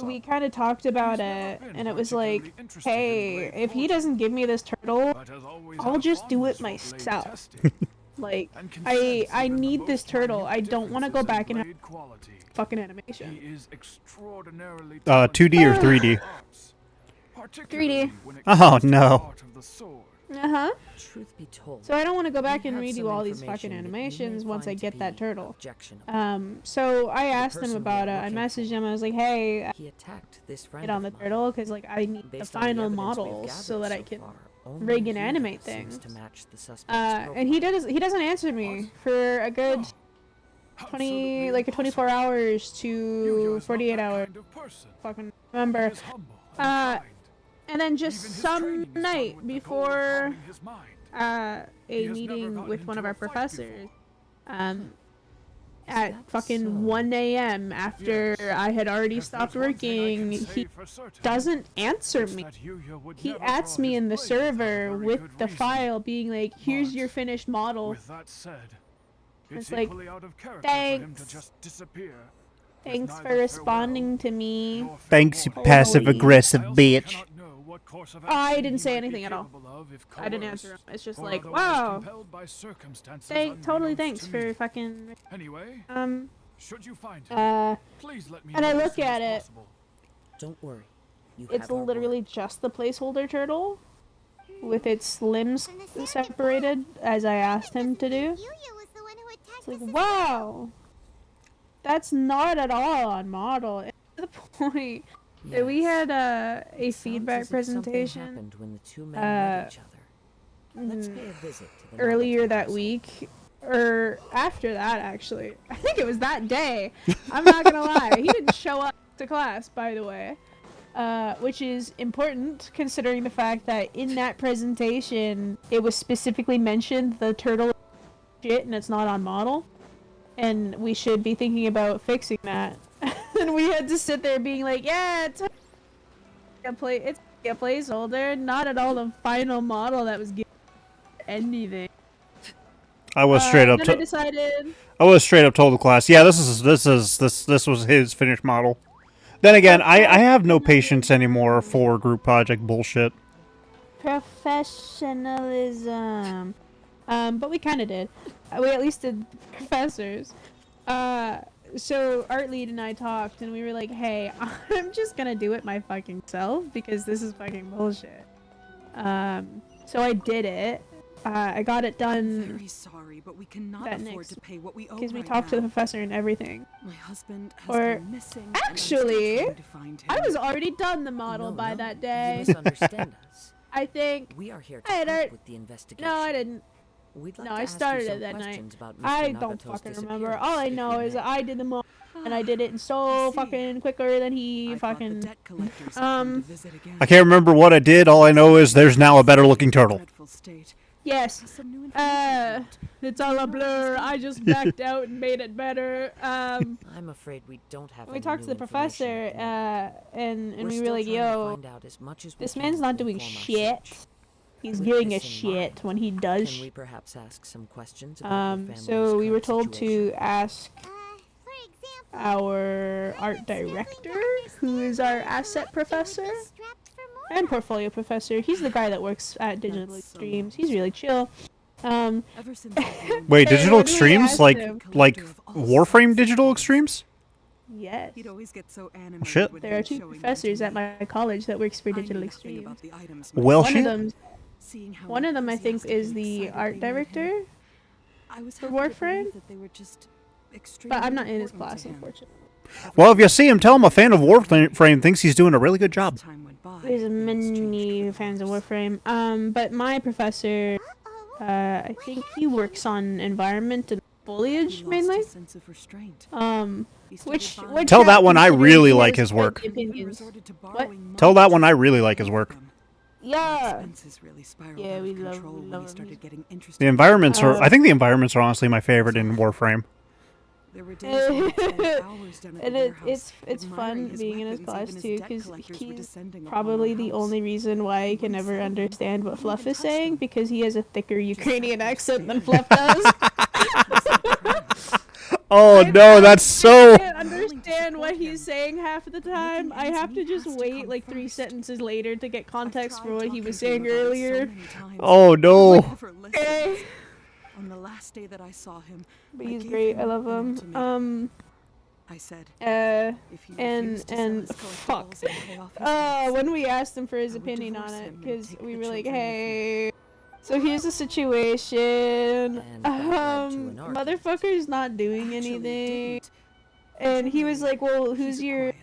we kind of talked about it, and it was like, hey, if he doesn't give me this turtle, I'll just do it myself. Like, I need this turtle. I don't want to go back and have fucking animation. 2D or 3D? 3D. Oh, no. Uh-huh. Truth be told, So I don't want to go back and we have redo some all these information fucking that you may animations once I find to get that be turtle. objectionable. So I asked him person we about it. are I looking messaged for. him. I was like, hey, He attacked this friend get on the of mine. turtle because like I need the Based on the final evidence we've models so gathered that I so can far, only rig and he animate seems things. to match the suspect's And he profile. doesn't answer me for a good 24 hours to 48 hours. Fucking remember. And then just some night before a meeting with one of our professors, at fucking so? 1 a.m. after I had already stopped working, he doesn't answer me. He adds me in the server with the file being like, here's your finished model. It's like, thanks. Thanks for responding to me. Thanks, you Holy. passive-aggressive bitch. I didn't say anything at all. I didn't answer him. It's just like, wow. Totally thanks for fucking... Anyway, should you find him, please let me and know I as look soon as at it. possible. Don't worry. You It's have our literally word. just the placeholder turtle with its limbs separated, as I asked him to do. Yuya was the one who attacked It's like, the wow. That's not at all on model. It's to the point that we had a It sounds feedback as if something presentation happened when the two men met each other. Let's mm, pay a visit to the earlier novelty that castle. week, or after that actually. I think it was that day. I'm not gonna lie. He didn't show up to class, by the way. Which is important considering the fact that in that presentation it was specifically mentioned the turtle shit and it's not on model. And we should be thinking about fixing that. And we had to sit there being like, yeah, it's a placeholder, not at all the final model that was given anything. I was straight up. Then I decided. I was straight up told the class, yeah, this was his finished model. Then again, I have no patience anymore for group project bullshit. Professionalism. But we kind of did. We at least did professors. So Art Lead and I talked, and we were like, "Hey, I'm just gonna do it my fucking self because this is fucking bullshit." So I did it. I got it done Very sorry, but we cannot that afford next to pay what we owe because we right talked to the now. professor and everything. My husband has Or gone missing. actually, and I'm still trying to find him. I was already done the model No, by no, that You day. misunderstand us. I think. We are here I to had help already- with the investigation. No, I didn't. We'd like No, to I ask you started some it that night. questions about Mr. I don't Nagato's fucking remember. disappearance, All I if know you is may. I did the model, and I did it so I see. fucking quicker than he I thought the fucking. debt collectors had come to visit again. I can't remember what I did. All I know is there's now a better looking turtle. Dreadful state. Yes. Some new information. It's all a blur. I just backed out and made it better. I'm afraid we don't have We any talked to new the professor, information at the moment. and We're we still were like, trying to yo, find out as much as we this can man's not to doing inform our shit. search. He's With giving a this in shit mind, when he does. Can we perhaps ask some questions about your family's So we were current told situation? to ask For example, our art director, who is our asset professor and portfolio professor. He's the guy that works at Digital That's so Extremes. He's really chill. Ever since I've known Wait, him, Digital what do we Extremes? ask Like him? Warframe Digital Extremes? Yes. he'd always get so animated Shit. when There he are was two showing them professors to at me. my college that works for I knew Digital nothing Extremes. about the items Well, One shit. of them One of them, I think, is the art director for Warframe. But I'm not in his class, unfortunately. Well, if you see him, tell him a fan of Warframe thinks he's doing a really good job. There's many fans of Warframe. But my professor, I think he works on environment and foliage mainly. Which Tell that one I really like his work. What? Tell that one I really like his work. Yeah. Yeah, we love him. The environments are. I think the environments are honestly my favorite in Warframe. And it's fun being in his class too, because he's probably the only reason why I can never understand what Fluff is saying, because he has a thicker Ukrainian accent than Fluff does. Oh no, that's so. I can't understand what he's saying half of the time. I have to just wait like 3 sentences later to get context for what he was saying earlier. Oh no. Okay. On the last day that I saw him, But he's great. I love him. I said, and fuck. When we asked him for his opinion on it, because we were like, hey, so here's the situation. Motherfucker's not doing anything. And he was like, well, who's your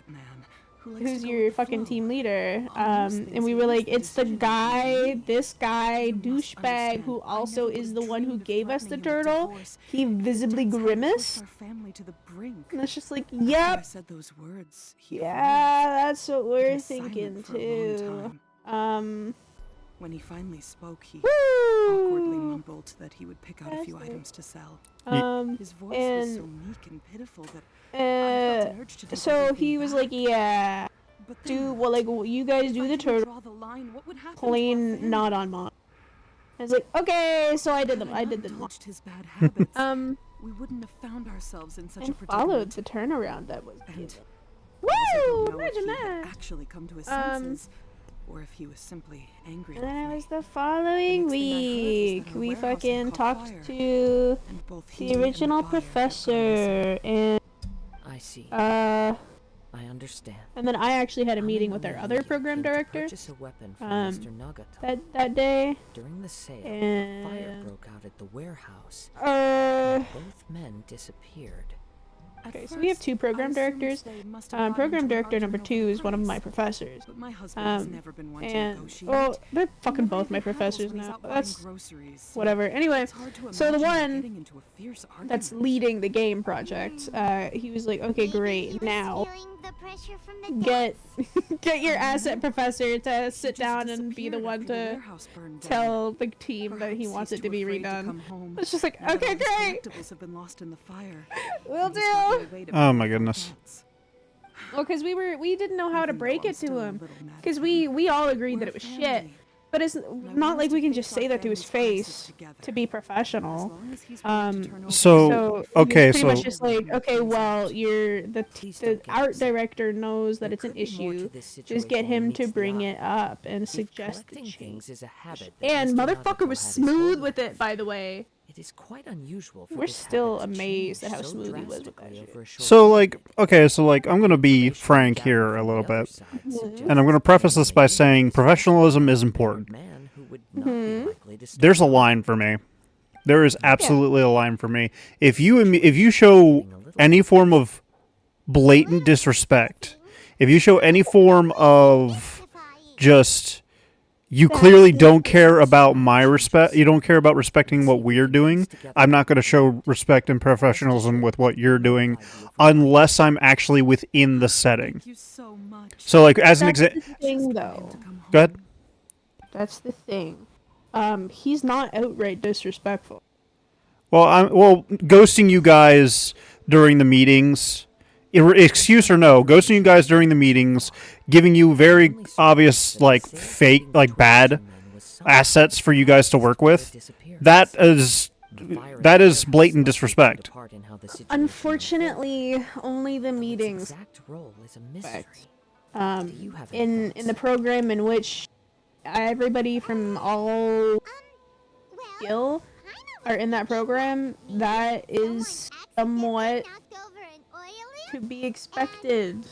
fucking team leader? And we were like, it's the guy, this guy, douchebag, who also is the one who gave us the turtle. He visibly grimaced. And it's just like, yep. Yeah, that's what we're thinking too. When he finally spoke, he Woo! awkwardly mumbled that he would pick out a few items to sell. His voice was so meek and pitiful that I felt an urge to take so everything he was back. like, yeah, you guys do the turtle, plain not on mod. I was like, okay, so I did them. His bad habits, We wouldn't have found ourselves in such a and predicament. followed the turnaround that was given. I also Woo! don't know if Imagine he had that. actually come to his senses, or if he was simply angry And with then it me. was the following The next thing I heard was week. that her We warehouse had fucking caught talked fire, to and both he the and original buyer had gone professor, and I see. I understand. and then I actually had a meeting with our other program director Purchase a weapon from um, Mr. Nagata. that day. During the sale, a fire And broke out at the warehouse. uh, Both men disappeared. okay, so we have two program directors. Program director number 2 is one of my professors. But my husband has never been one to And negotiate. well, they're fucking Whenever both my he travels professors when he's now. out But buying that's groceries, whatever. Anyway, it's hard to so the imagine one getting into a fierce that's argument. leading the game project, he was like, okay, Maybe he great, was now feeling the pressure from the get depths. get your asset professor to He sit just down and be the disappeared one after the to warehouse burned down. tell the team that he Perhaps wants he's it to too be afraid to redone. come home, It's just like, now that okay, all his great, collectibles have been lost in the fire. will and he's got do. no way to Oh pay my for goodness. accounts. Well, because we didn't know how to Even break though I'm it to still a him, little mad because at we him. all agreed We're that a it was shit. family, But it's and I want not us like to we can face just our say that to his family's crisis face together. to be As professional. long as he's willing to turn over So, his okay, he's pretty much so- just like, okay, well, the Please the don't get art upset. director knows that There it's an could be more to issue. this Just situation get him than to meets the bring eye. it up and If suggest the collecting change. things is a habit that And Mr. motherfucker Nagato was had his smooth whole with it, life, by the way. it is quite unusual for We're this still habit to amazed change at how so smooth he was with that drastically shit. over a short So, period. like, okay, so, like, I'm gonna be Information frank gathered here a from little the other bit. side Mhm. suggests And I'm gonna preface this by maybe saying this professionalism was is a important. man who would not be Mhm. likely to There's a stop line for me. There is absolutely a line for me. If you show any form of blatant disrespect, if you show any form of just you clearly don't care about my respect, you don't care about respecting what we're doing, I'm not going to show respect and professionalism with what you're doing unless I'm actually within the setting. Thank you so much. So, like, as an That's the example, thing, though. go ahead. That's the thing. He's not outright disrespectful. Well, ghosting you guys during the meetings, excuse or no, ghosting you guys during the meetings, giving you very obvious, like, fake, like, bad assets for you guys to work with, that is blatant disrespect. Unfortunately, only the meetings. In the program in which everybody from all skill are in that program, that is somewhat to be expected.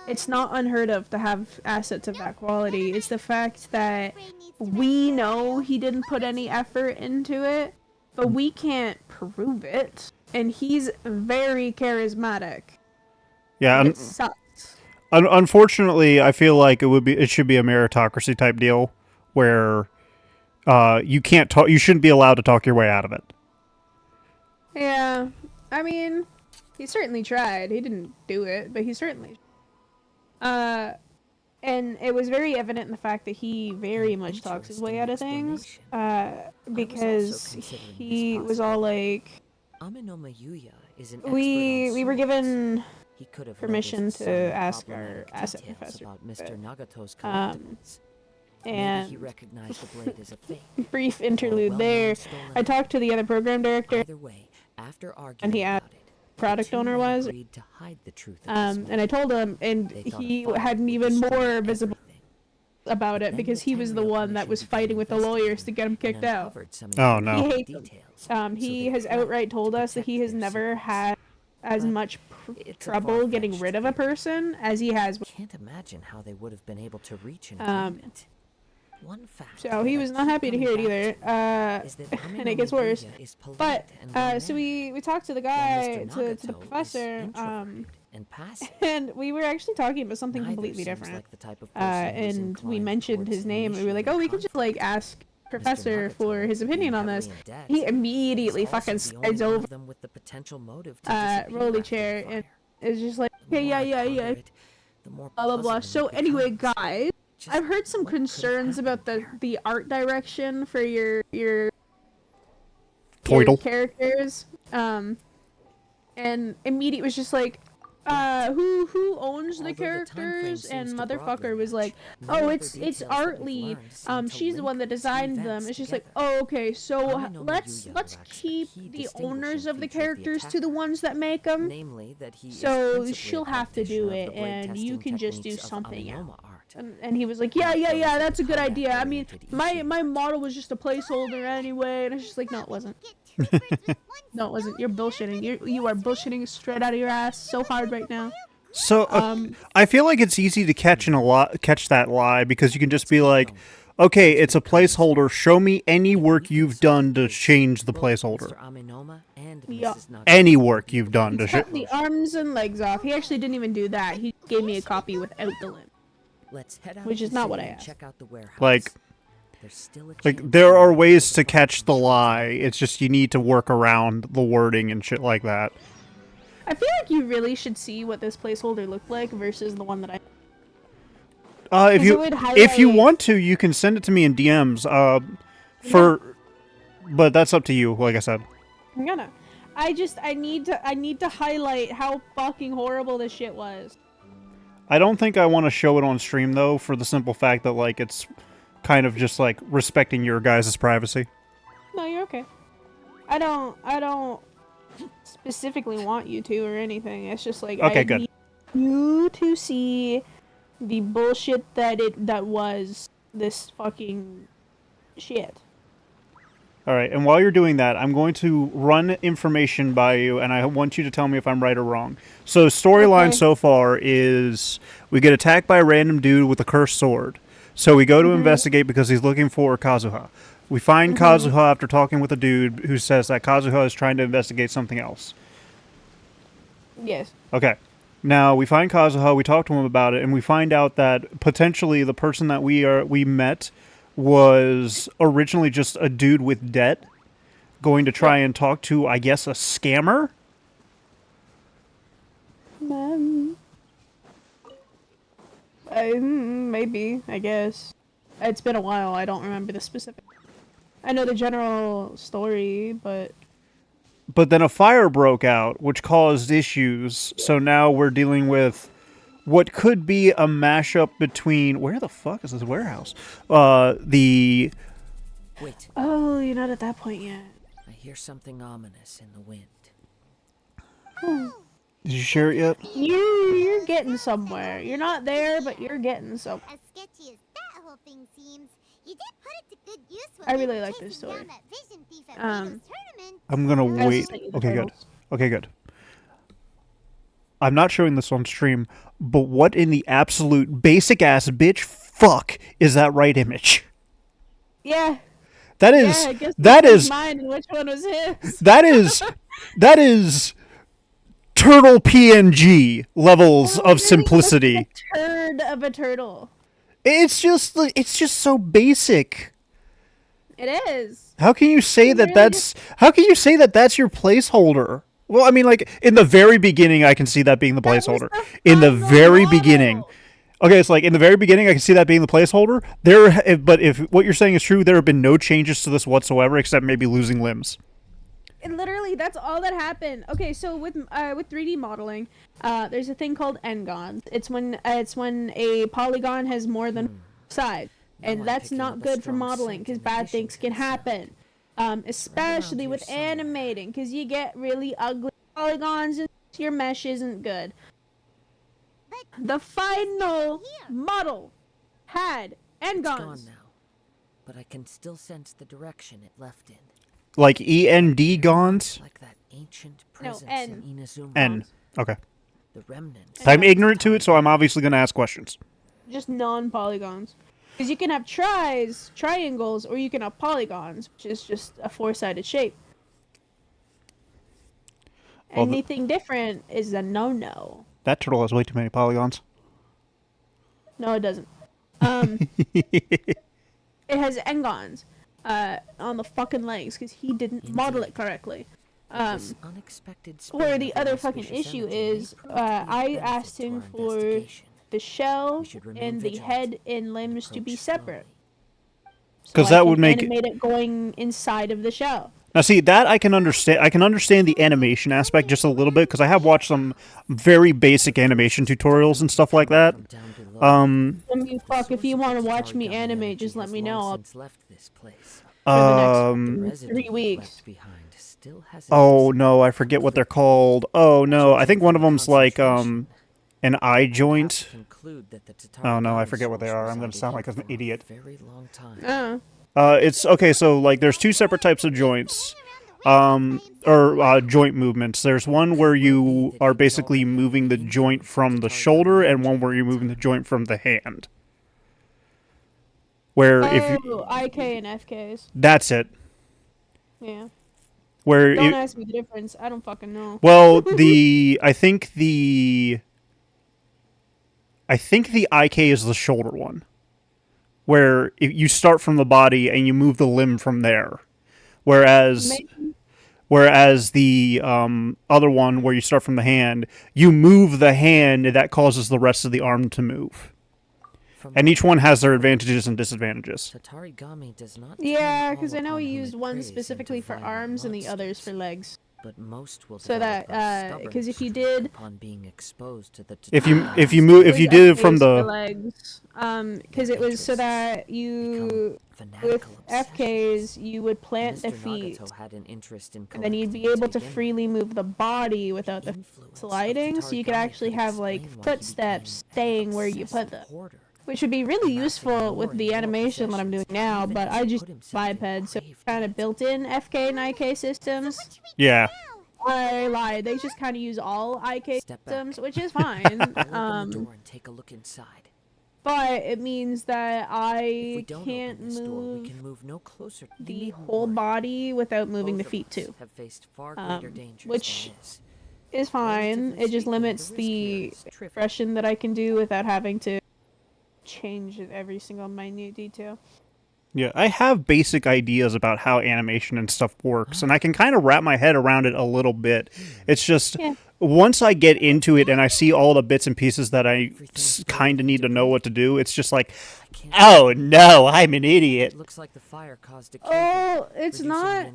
it's not unheard of to have assets of that quality. It's the fact that we know he didn't put any effort into it, but we can't prove it. And he's very charismatic. Yeah, It sucks. Unfortunately, I feel like it should be a meritocracy type deal where you can't talk. You shouldn't be allowed to talk your way out of it. Yeah, I mean, he certainly tried. He didn't do it, but he certainly. And it was very evident in the fact that he very much talks his way out of things. Because he was all like, we were given permission to ask our asset professor. And brief interlude there. I talked to the other program director, and he asked product owner was, and I told him, and he had an even more visible about it because he was the one that was fighting with the lawyers to get him kicked out. Oh no! He hates he has outright told us that he has never had as much trouble getting rid of a person as he has. Can't imagine how they would have been able to reach an agreement. So he was not happy to hear it either, and it gets worse. But so we talked to the guy, to the professor, and we were actually talking about something completely different. And we mentioned his name, and we were like, oh, we could just like ask professor for his opinion on this. He immediately fucking slides over, rolly chair, and is just like, okay, yeah, blah blah blah. So anyway, guys. I've heard some concerns about the art direction for your characters. And immediately was just like, who owns the characters? And motherfucker was like, oh, it's Artly. She's the one that designed them. It's just like, oh, okay, so let's keep the owners of the characters to the ones that make them. So she'll have to do it, and you can just do something else. And he was like, yeah, that's a good idea. I mean, my model was just a placeholder anyway. And it's just like, no, it wasn't. No, it wasn't. You're bullshitting. You are bullshitting straight out of your ass so hard right now. So I feel like it's easy to catch that lie because you can just be like, okay, it's a placeholder. Show me any work you've done to change the placeholder. Yeah. Any work you've done to cut the arms and legs off. He actually didn't even do that. He gave me a copy without the limb. Which is not what I asked. Like there are ways to catch the lie. It's just you need to work around the wording and shit like that. I feel like you really should see what this placeholder looked like versus the one that I. If you want to, you can send it to me in DMs. But that's up to you. Like I said. I'm gonna. I need to highlight how fucking horrible this shit was. I don't think I want to show it on stream, though, for the simple fact that, like, it's kind of just, like, respecting your guys' privacy. No, you're okay. I don't specifically want you to or anything. It's just, like, okay, I good. need you to see the bullshit that was this fucking shit. Alright, and while you're doing that, I'm going to run information by you, and I want you to tell me if I'm right or wrong. So, storyline so far is we get attacked by a random dude with a cursed sword. So we go to investigate because he's looking for Kazuha. We find Kazuha after talking with a dude who says that Kazuha is trying to investigate something else. Yes. Okay. Now, we find Kazuha, we talk to him about it, and we find out that potentially the person that we met was originally just a dude with debt going to try and talk to, I guess, a scammer? Maybe, I guess. It's been a while, I don't remember the specific. I know the general story, but... But then a fire broke out, which caused issues, so now we're dealing with what could be a mashup between... Where the fuck is this warehouse? Wait. Oh, you're not at that point yet. I hear something ominous in the wind. Did you share it yet? You're getting somewhere. You're not there, but you're getting somewhere. As sketchy as that whole thing seems, you did put it to good use when I really like this story. I'm gonna wait. Okay, good. Okay, good. I'm not showing this on stream, but what in the absolute basic ass bitch fuck is that right image? Yeah. That is Yeah, I guess that which was is mine and which one was his. that is turtle PNG levels of simplicity. Like a turd of a turtle. It's just so basic. It is. How can you say It's that really that's how can you say that that's your placeholder? Well, I mean, like in the very beginning, I can see that being the placeholder. In the very beginning, okay, it's like in the very beginning, I can see that being the placeholder. But if what you're saying is true, there have been no changes to this whatsoever, except maybe losing limbs. And literally, that's all that happened. Okay, so with 3D modeling, there's a thing called n-gons. It's when a polygon has more than one side, and that's not good for modeling because bad things can happen. Especially with animating, because you get really ugly polygons and your mesh isn't good. The final model had n-gons. It's gone now, but I can still sense the direction it left in. Like END gons? Like that ancient presence N. in Inazuma. N. Okay. The remnants. I'm ignorant to it, so I'm obviously going to ask questions. Just non-polygons. Because you can have triangles, or you can have polygons, which is just a four-sided shape. Well, Anything different is a no-no. That turtle has way too many polygons. No, it doesn't. It has n-gons on the fucking legs, because he didn't model it correctly. Or the other fucking issue is, I asked him for the shell and the head and limbs to be separate. Because so that would make animate it going inside of the shell. Now, see, that I can understand. I can understand the animation aspect just a little bit because I have watched some very basic animation tutorials and stuff like that. If you want to watch me animate, just let me know. For the next 3 weeks. Oh no, I forget what they're called. Oh no, I think one of them's like an eye joint. Oh no, I forget what they are. I'm gonna sound like an idiot. It's okay. So like, there's two separate types of joints, or joint movements. There's one where you are basically moving the joint from the shoulder, and one where you're moving the joint from the hand. Where if you, IK and FKs. That's it. Yeah. Where Don't ask me the difference. I don't fucking know. Well, I think the IK is the shoulder one, where you start from the body and you move the limb from there, whereas the other one, where you start from the hand, you move the hand, and that causes the rest of the arm to move. And each one has their advantages and disadvantages. Yeah, because I know he used one specifically for arms and the others for legs. So that, because if you did, if you did it from the legs, because it was so that you, with FKs, you would plant the feet, and then you'd be able to freely move the body without the sliding, so you could actually have like footsteps staying where you put them. Which would be really useful with the animation that I'm doing now, but I just biped, so kind of built-in FK and IK systems. Yeah. I lied. They just kind of use all IK systems, which is fine. But it means that I can't move the whole body without moving the feet too. Which is fine. It just limits the expression that I can do without having to change every single minute detail. Yeah, I have basic ideas about how animation and stuff works, and I can kind of wrap my head around it a little bit. It's just, once I get into it and I see all the bits and pieces that I kind of need to know what to do, it's just like, oh no, I'm an idiot. Oh, it's not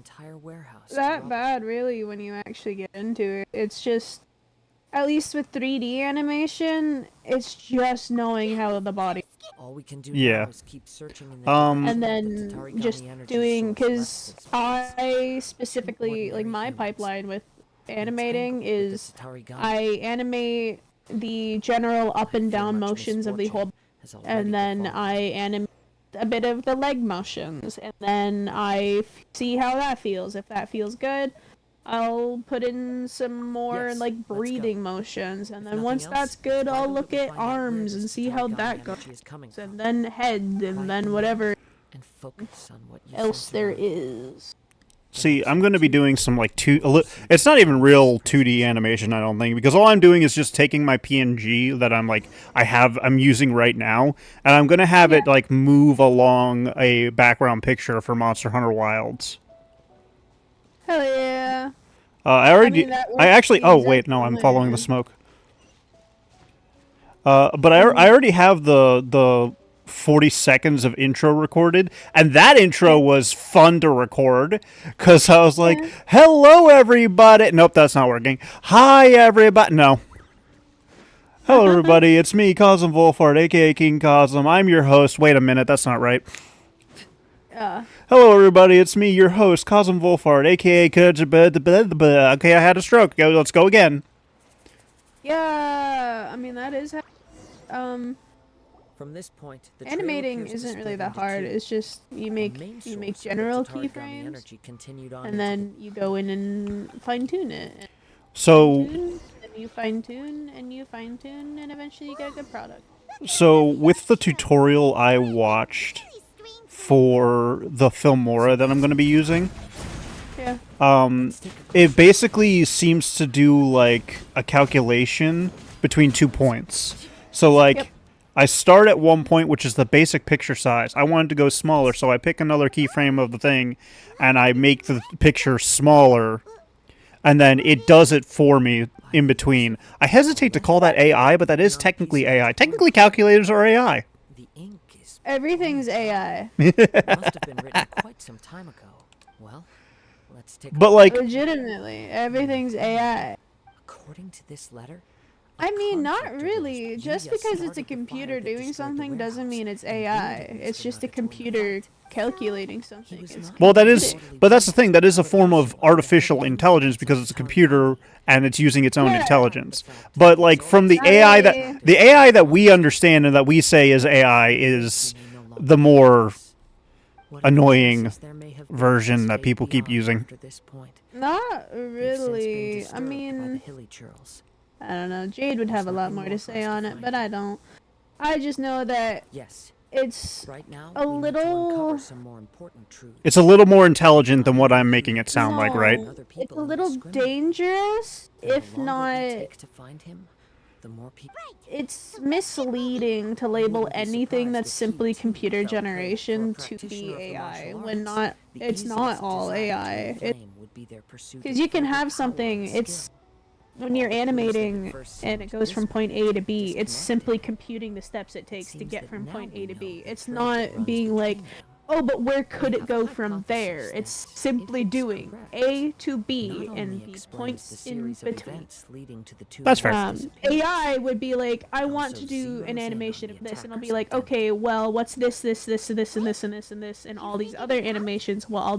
that bad, really, when you actually get into it. It's just, at least with 3D animation, it's just knowing how the body. All we can do now is keep searching in and then just doing, because I specifically, like, my pipeline with animating is I animate the general up and down motions of the whole, and then I animate a bit of the leg motions, and then I see how that feels. If that feels good, I'll put in some more like breathing motions, and then once that's good, I'll look at arms and see how that goes, and then head, and then whatever else there is. See, I'm going to be doing some like it's not even real 2D animation, I don't think, because all I'm doing is just taking my PNG that I'm using right now, and I'm going to have it like move along a background picture for Monster Hunter Wilds. Hell yeah. Oh wait, no, I'm following the smoke. But I already have the 40 seconds of intro recorded, and that intro was fun to record because I was like, hello everybody. Nope, that's not working. Hi everybody. No. Hello everybody, it's me, Cosm Wolfhard, aka King Cosm. I'm your host. Wait a minute, that's not right. Hello everybody, it's me, your host, Cosm Wolfhard, aka Okay, I had a stroke. Let's go again. Yeah, I mean that is From this point, the animating isn't really that hard. It's just you make general keyframes, and then you go in and fine tune it. So You fine tune, and eventually you get a good product. So with the tutorial I watched for the Filmora that I'm going to be using, it basically seems to do like a calculation between 2 points. So like, I start at 1 point, which is the basic picture size. I wanted to go smaller, so I pick another keyframe of the thing, and I make the picture smaller, and then it does it for me in between. I hesitate to call that AI, but that is technically AI. Technically, calculators are AI. Everything's AI. Must have been written quite some time ago. Well, let's take. But like, legitimately, everything's AI. According to this letter. I mean, not really. Just because it's a computer doing something doesn't mean it's AI. It's just a computer calculating something. Well, but that's the thing. That is a form of artificial intelligence because it's a computer and it's using its own intelligence. But like from the AI that we understand and that we say is AI is the more annoying version that people keep using. Not really. I mean, I don't know. Jade would have a lot more to say on it, but I don't. I just know that it's a little... It's a little more intelligent than what I'm making it sound like, right? It's a little dangerous, if not... It's misleading to label anything that's simply computer generation to be AI, when it's not all AI. Because you can have something, when you're animating and it goes from point A to B, it's simply computing the steps it takes to get from point A to B. It's not being like, oh, but where could it go from there? It's simply doing A to B and the points in between. That's fair. AI would be like, I want to do an animation of this, and I'll be like, okay, well, what's this, and this, and all these other animations? Well,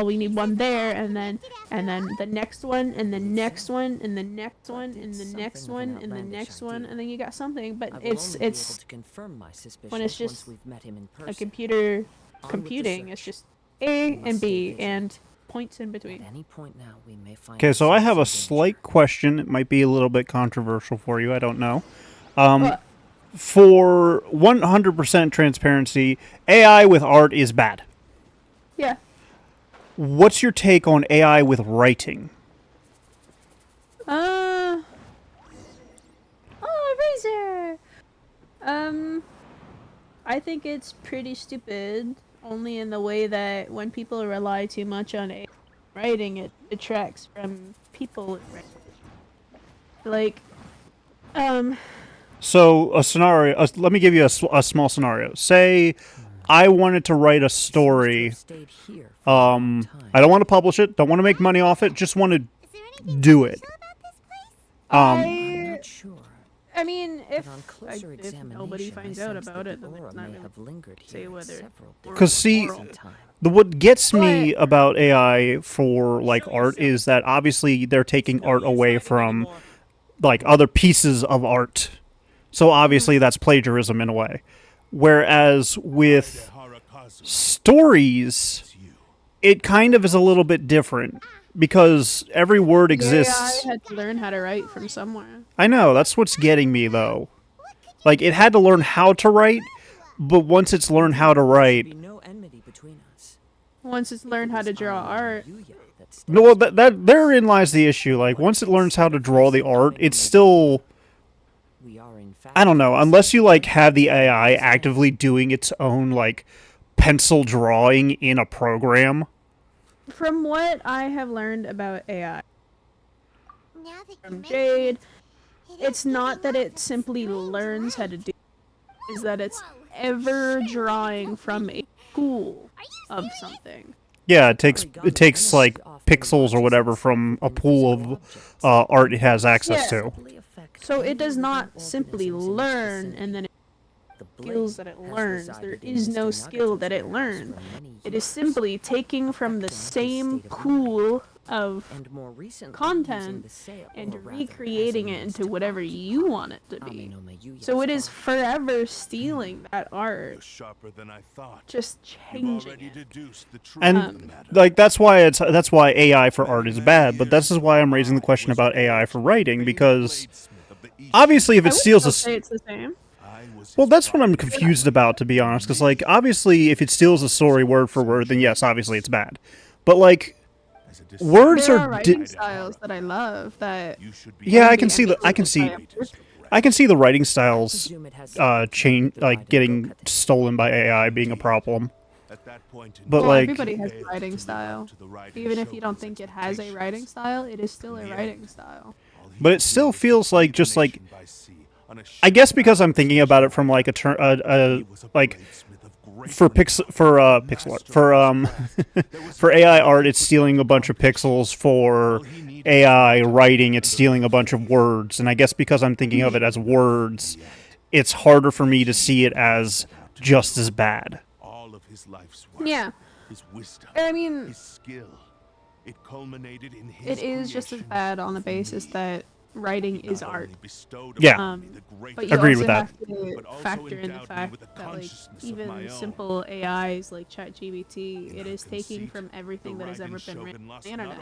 we need one there, and then the next one, and the next one, and the next one, and the next one, and the next one, and then you got something. But it's when it's just a computer computing, it's just A and B and points in between. Okay, so I have a slight question. It might be a little bit controversial for you. I don't know. For 100% transparency, AI with art is bad. Yeah. What's your take on AI with writing? Razor! I think it's pretty stupid, only in the way that when people rely too much on AI writing, it detracts from people. Like, So, a scenario, let me give you a small scenario. Say, I wanted to write a story, I don't want to publish it, don't want to make money off it, just want to do it. I'm not sure. I mean, if nobody finds out about it, then it's not really say whether. Because see, what gets me about AI for like art is that obviously they're taking art away from like other pieces of art. So obviously that's plagiarism in a way. Whereas with stories, it kind of is a little bit different because every word The exists. AI had to learn how to write from somewhere. I know, that's what's getting me, though. Like, it had to learn how to write, but once it's learned how to write... Once it's learned how to draw art. No, well, therein lies the issue. Like, once it learns how to draw the art, it's still... I don't know, unless you, like, have the AI actively doing its own, like, pencil drawing in a program. From what I have learned about AI Now that you from mention Jade, it it's not that it simply learns how to do it, is that it's ever drawing from a pool of something. Yeah, it takes like pixels or whatever from a pool of art it has access to. So it does not simply learn and then it skills that it learns. There is no skill that it learns. It is simply taking from the same pool of content and recreating it into whatever you want it to be. So it is forever stealing that art, just changing it. And like that's why AI for art is bad. But this is why I'm raising the question about AI for writing, because obviously if it steals it's the same. Well, that's what I'm confused about, to be honest. Because, like, obviously, if it steals a story word for word, then yes, obviously it's bad. But, like, words there are writing styles that I love. That yeah, I can see the writing styles change, like getting stolen by AI being a problem. But well, like everybody has a writing style. Even if you don't think it has a writing style, it is still a writing style. But it still feels like just like. I guess because I'm thinking about it from like like for pixel art for AI art, it's stealing a bunch of pixels. For AI writing, it's stealing a bunch of words. And I guess because I'm thinking of it as words, it's harder for me to see it as just as bad. Yeah, I mean, it is just as bad on the basis that writing is art. Yeah, but you agreed also with that. have to factor in the fact that like even simple AIs like ChatGPT, it is taking from everything that has ever been written on the internet.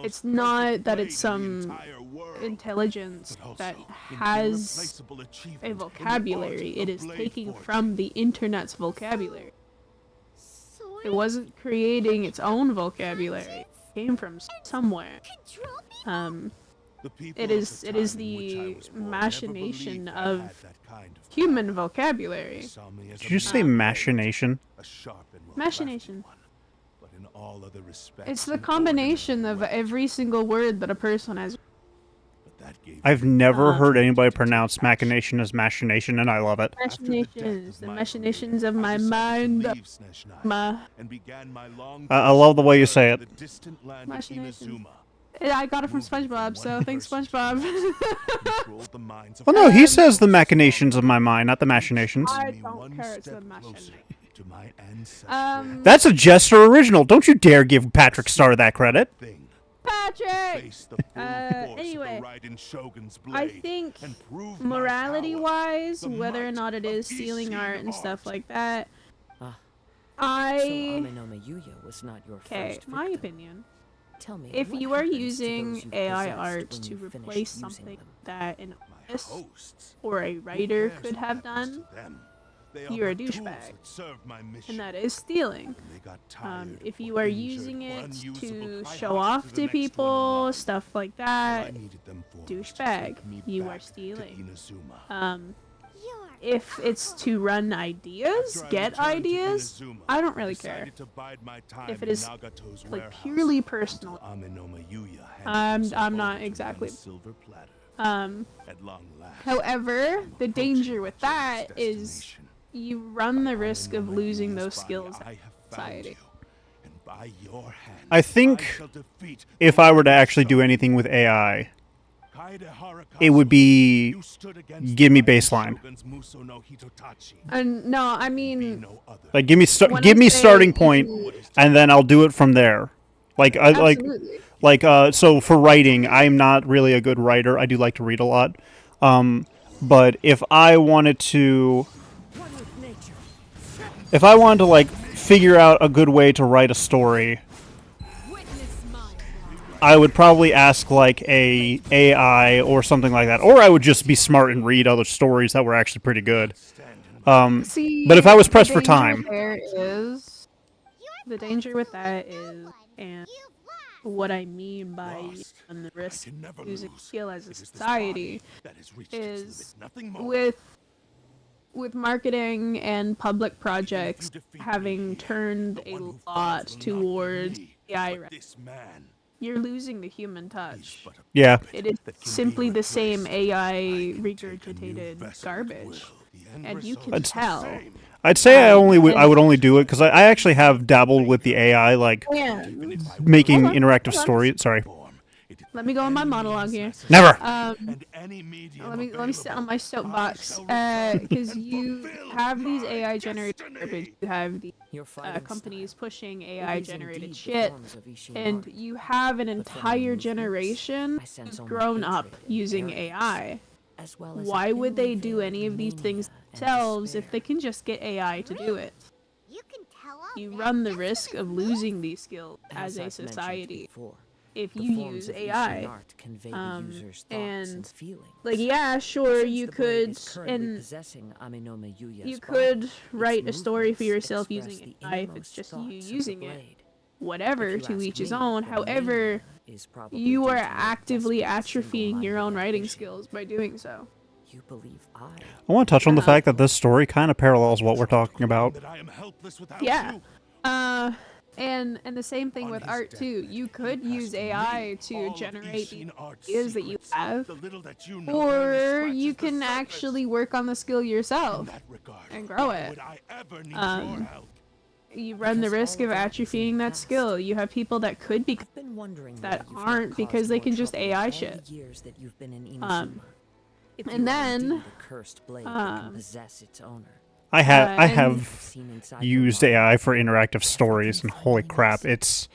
It's not that it's some intelligence that has a vocabulary. It is taking from the internet's vocabulary. It wasn't creating its own vocabulary. It came from somewhere. It is the machination of human vocabulary. Did you say machination? Machination. It's the combination of every single word that a person has. I've never heard anybody pronounce machination as machination, and I love it. Machinations, the machinations of my mind. I love the way you say it. Machinations. I got it from SpongeBob, so thanks, SpongeBob. Well, no, he says the machinations of my mind, not the machinations. I don't care, it's the machination. That's a Jester original. Don't you dare give Patrick Star that credit. Patrick! Anyway, I think morality-wise, whether or not it is stealing art and stuff like that, okay, my opinion. If you are using AI art to replace something that an artist or a writer could have done, you're a douchebag, and that is stealing. If you are using it to show off to people, stuff like that, douchebag, you are stealing. If it's to run ideas, get ideas, I don't really care. If it is like purely personal, I'm not exactly. However, the danger with that is you run the risk of losing those skills in society. I think if I were to actually do anything with AI, it would be give me baseline. And no, I mean, like give me starting point, and then I'll do it from there. Like so for writing, I'm not really a good writer. I do like to read a lot, but if I wanted to like figure out a good way to write a story, I would probably ask like a AI or something like that, or I would just be smart and read other stories that were actually pretty good. See, but if I was pressed the for danger time, there is the danger with that is, and what I mean by on the risk of using skill as a society is with marketing and public projects having turned a lot towards AI. You're losing the human touch. yeah. It is simply the same AI regurgitated garbage, and you can tell. I'd say I would only do it because I actually have dabbled with the AI, like making interactive stories. Sorry. Let me go on my monologue here. Never. Let me sit on my soapbox. Because you have these AI generated garbage. You have the companies pushing AI generated shit, and you have an entire generation who's grown up using AI. Why would they do any of these things themselves if they can just get AI to do it? You run the risk of losing these skills as a society if you use AI. And like, yeah, sure, you could write a story for yourself using AI if it's just you using it. Whatever, to each his own. However, you are actively atrophying your own writing skills by doing so. I want to touch on the fact that this story kind of parallels what we're talking about. Yeah. And the same thing with art too. You could use AI to generate the ideas that you have, or you can actually work on the skill yourself and grow it. You run the risk of atrophying that skill. You have people that could be that aren't because they can just AI shit. And then I have used AI for interactive stories, and holy crap, it's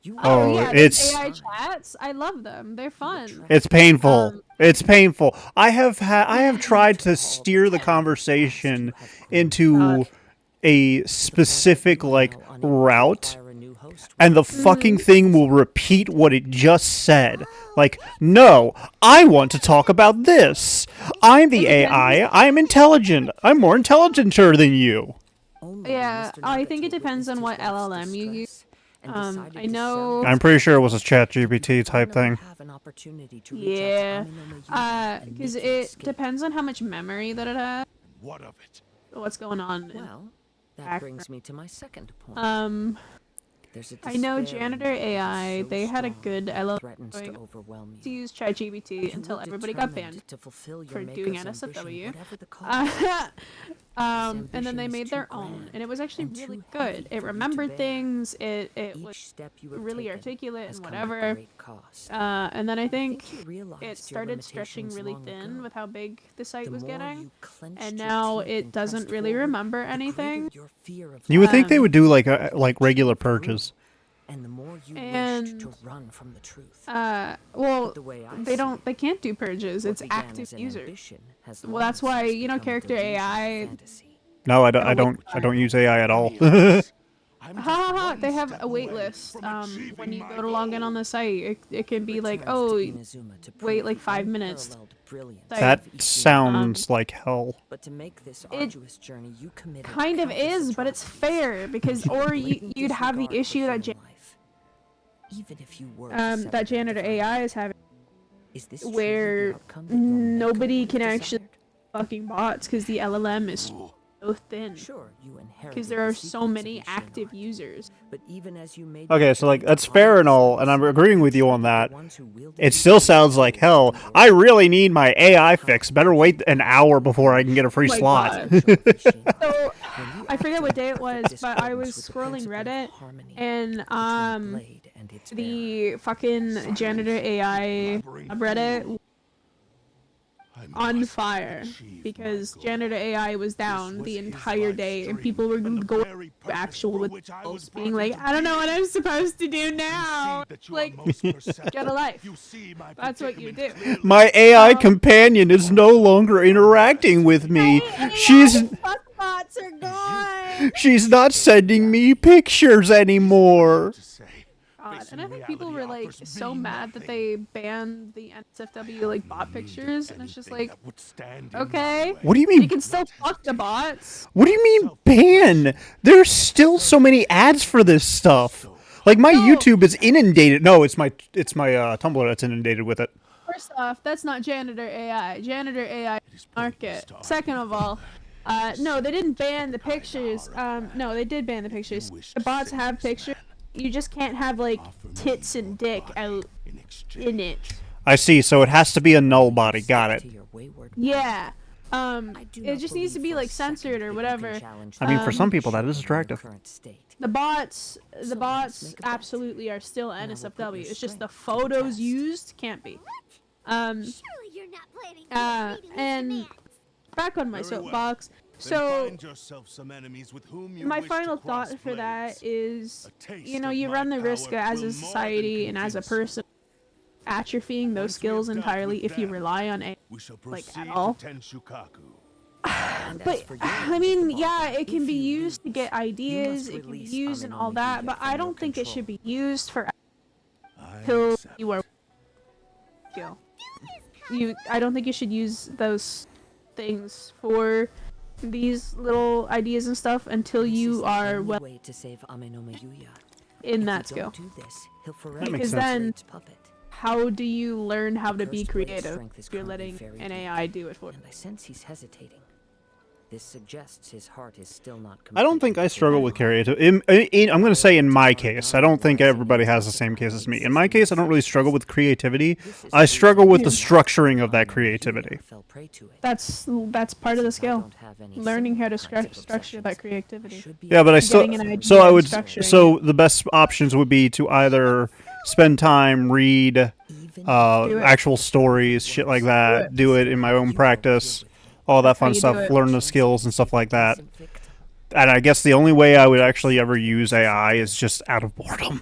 yeah, it's AI chats. I love them. They're fun. It's painful. It's painful. I have tried to steer the conversation into a specific like route, and the fucking thing will repeat what it just said. Like, no, I want to talk about this. I'm the AI. I'm intelligent. I'm more intelligenter than you. Yeah, I think it depends on what LLM you use. I know. I'm pretty sure it was a ChatGPT type thing. Yeah, because it depends on how much memory that it has. What of it? What's going on? Well, that brings me to my second point. I know Janitor AI, they had a good LLM to use ChatGPT until everybody got banned for doing NSFW. And then they made their own, and it was actually really good. It remembered things, it was really articulate and whatever. And then I think it started stretching really thin with how big the site was getting, and now it doesn't really remember anything. You would think they would do like regular purges. And the more you wish to run from the truth. Well, they can't do purges. It's active users. Well, that's why, you know, character AI. No, I don't use AI at all. They have a wait list. When you go to log in on the site, it can be like, oh, wait like 5 minutes. That sounds like hell. But to make this arduous journey, you kind of is, but it's fair because, or you'd have the issue that that Janitor AI is having, where nobody can actually fucking bots because the LLM is so thin. Because there are so many active users. Okay, so like that's fair and all, and I'm agreeing with you on that. It still sounds like hell. I really need my AI fix. Better wait an hour before I can get a free slot. So I forget what day it was, but I was scrolling Reddit, and the fucking Janitor AI subreddit on fire because Janitor AI was down the entire day, and people were going actual with being like, I don't know what I'm supposed to do now. Like, get a life. That's what you do. My AI companion is no longer interacting with me. Bots are gone. She's not sending me pictures anymore. God, and I think people were like so mad that they banned the NSFW like bot pictures, and it's just like, okay, What do you mean? you can still fuck the bots. What do you mean ban? There's still so many ads for this stuff. Like my YouTube is inundated. No, it's my Tumblr that's inundated with it. First off, that's not janitor AI. Janitor AI market. Second of all, no, they didn't ban the pictures. No, they did ban the pictures. The bots have pictures. You just can't have like tits and dick out in it. I see. So it has to be a null body. Got it. Yeah. It just needs to be like censored or whatever. I mean, for some people that is attractive. The bots absolutely are still NSFW. It's just the photos used can't be. Surely you're not planning to And back on my soapbox. So, my final thought for that is, you know, you run the risk as a society and as a person atrophying those skills entirely if you rely on AI, like, at all. But, I mean, yeah, it can be used to get ideas, it can be used and all that, but I don't think it should be used for until you are skill. I don't think you should use those things for these little ideas and stuff until you are well in that skill. Because then, how do you learn how to be creative if you're letting an AI do it for you? I sense he's hesitating. This suggests his heart is still not. I don't think I struggle with creativity. I'm going to say in my case. I don't think everybody has the same case as me. In my case, I don't really struggle with creativity. I struggle with the structuring of that creativity. That's part of the skill. Learning how to structure that creativity. Yeah, but I still. Structuring So the best options would be to either spend time, read actual stories, shit like that. Do it in my own practice. All that fun stuff, learn the skills and stuff like that. And I guess the only way I would actually ever use AI is just out of boredom.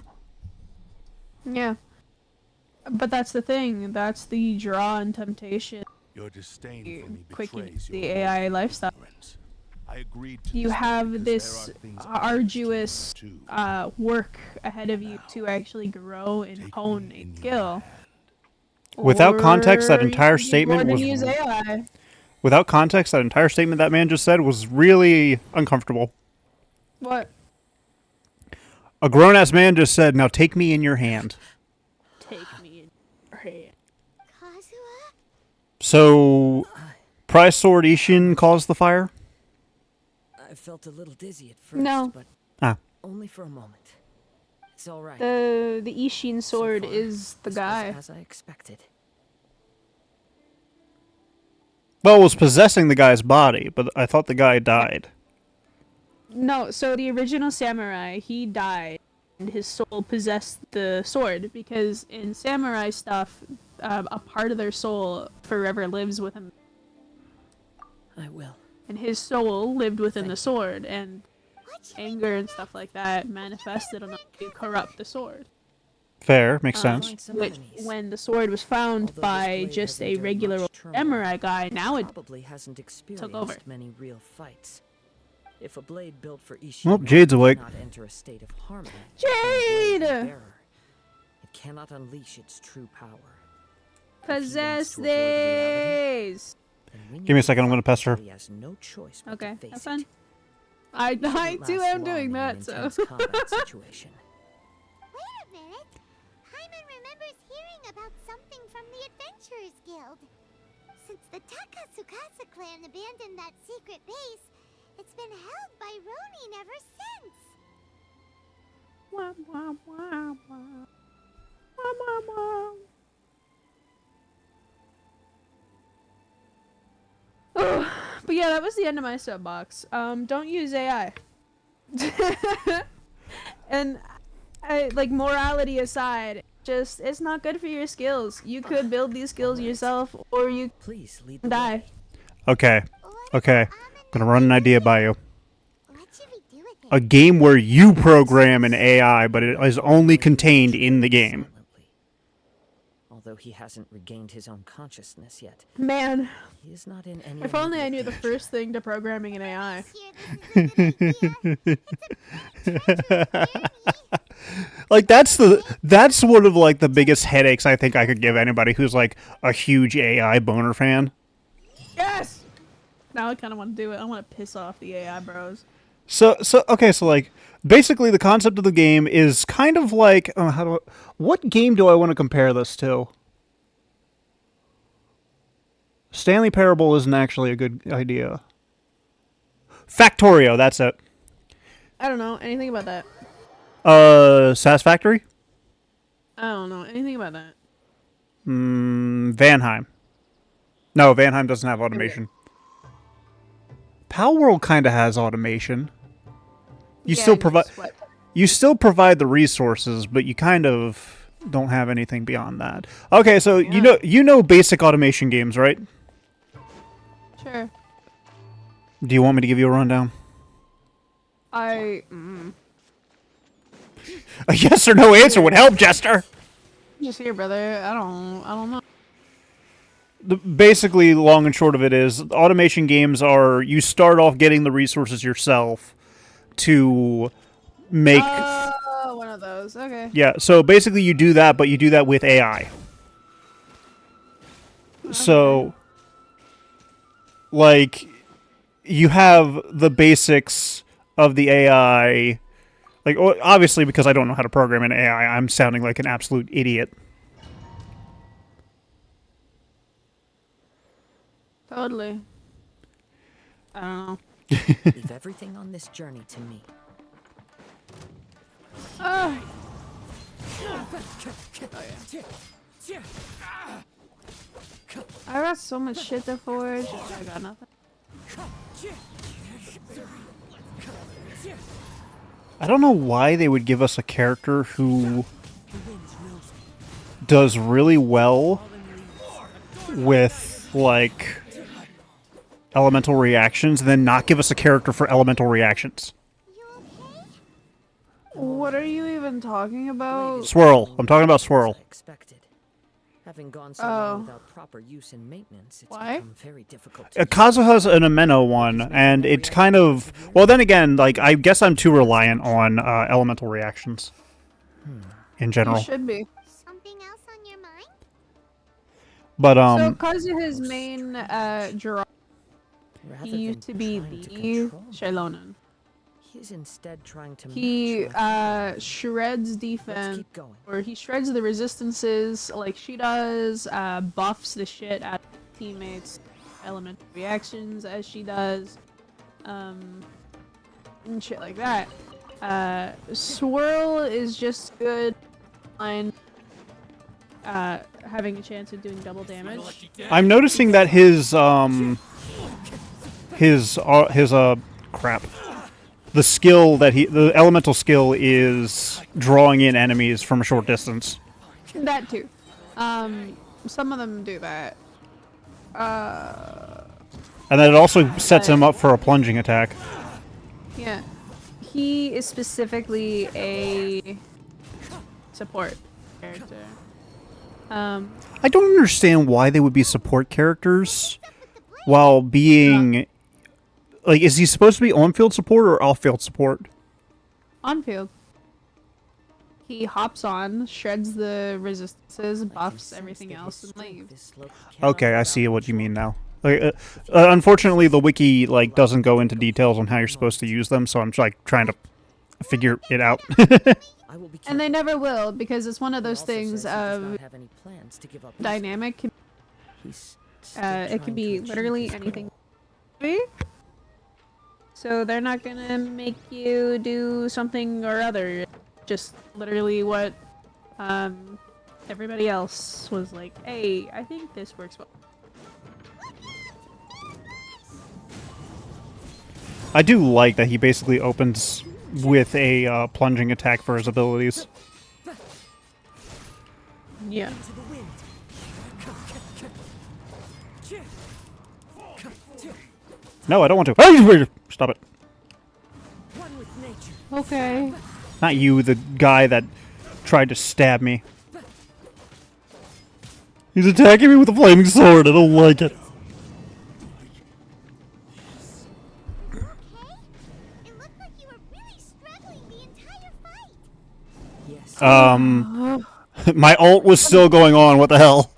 Yeah. But that's the thing. That's the draw and temptation. Quicken the AI lifestyle. You have this arduous work ahead of you to actually grow and hone a skill. Without context, that entire statement was... use AI. Without context, that entire statement that man just said was really uncomfortable. What? A grown-ass man just said, "Now take me in your hand." Take me in your hand. Kazuha? So, Prize Sword Ishin caused the fire? I felt a little dizzy at first, No. but only for a moment. It's all right. The Ishin sword is the guy. As I expected. Well, it was possessing the guy's body, but I thought the guy died. No, so the original samurai, he died, and his soul possessed the sword, because in samurai stuff, a part of their soul forever lives within. I will. And his soul lived within the sword, and anger and stuff like that manifested enough to corrupt the sword. Fair, makes sense. Which, when the sword was found by just a regular old samurai guy, now it probably hasn't took over. many real fights. If a blade built for Ishin Well, Jade's awake. cannot enter a state of harmony, Jade! it cannot unleash its true power. Possess these! Give me a second, I'm going to pester her. He has no choice but Okay, to face that's fine. it. I Shouldn't too last am doing long in an that, so. intense combat situation. Wait a minute. Hyman remembers hearing about something from the Adventurers Guild. Since the Takasukasa clan abandoned that secret base, it's been held by Ronin ever since. Wah, wah, wah, wah. Wah, wah, wah. Oh, but yeah, that was the end of my soapbox. Don't use AI. And like morality aside, just it's not good for your skills. You could build these skills yourself, or you Please lead the die. way. Okay, okay. I'm going to run an idea by you. What should we do with it? A game where you program an AI, but it is only contained in the game. Silently. Although he hasn't regained his own consciousness yet, Man, he is not in any. if only I knew the first thing to programming an AI. Here, this is a good idea. It's a treacherous journey. Like that's one of like the biggest headaches I think I could give anybody who's like a huge AI boner fan. Yes. Now I kind of want to do it. I want to piss off the AI bros. So okay, so like basically the concept of the game is kind of like what game do I want to compare this to? Stanley Parable isn't actually a good idea. Factorio, that's it. I don't know anything about that. Satisfactory? I don't know anything about that. Vanheim. No, Vanheim doesn't have automation. Pal World kind of has automation. You still provide the resources, but you kind of don't have anything beyond that. Okay, so you know basic automation games, right? Sure. Do you want me to give you a rundown? A yes or no answer would help, Jester. Just here, brother. I don't know. Basically, long and short of it is, automation games are, you start off getting the resources yourself to make... one of those. Okay. Yeah, so basically you do that, but you do that with AI. Okay. So, like, you have the basics of the AI... Like, obviously, because I don't know how to program an AI, I'm sounding like an absolute idiot. Totally. I don't know. Leave everything on this journey to me. Oh, yeah. I got so much shit to forge. I got nothing. I don't know why they would give us a character who does really well with, like, elemental reactions, and then not give us a character for elemental reactions. What are you even talking about? Swirl. I'm talking about Swirl. Having gone so long without proper use and maintenance, it's become very difficult. Kazuha's an Ameno one, and it's kind of... Well, then again, like, I guess I'm too reliant on elemental reactions. In general. You should be. Something else on your mind? But, So Kazuha's main draw, he used to be the Shailonen. He's instead trying to he shreds defense, or he shreds the resistances like she does, buffs the shit out of teammates, elemental reactions as she does, and shit like that. Swirl is just good on having a chance of doing double damage. I'm noticing that his crap. The skill that the elemental skill is drawing in enemies from a short distance. That too. Some of them do that. And then it also sets him up for a plunging attack. Yeah. He is specifically a support character. I don't understand why they would be support characters while being... Like, is he supposed to be on-field support or off-field support? On-field. He hops on, shreds the resistances, buffs everything else, and leaves. Okay, I see what you mean now. Like, unfortunately, the wiki like doesn't go into details on how you're supposed to use them, so I'm like trying to figure it out. And they never will, because it's one of those things of dynamic. It can be literally anything. So they're not gonna make you do something or other. Just literally what everybody else was like, hey, I think this works well. I do like that he basically opens with a plunging attack for his abilities. Yeah. No, I don't want to. Hey, stop it. Okay. Not you, the guy that tried to stab me. He's attacking me with a flaming sword. I don't like it. My ult was still going on. What the hell?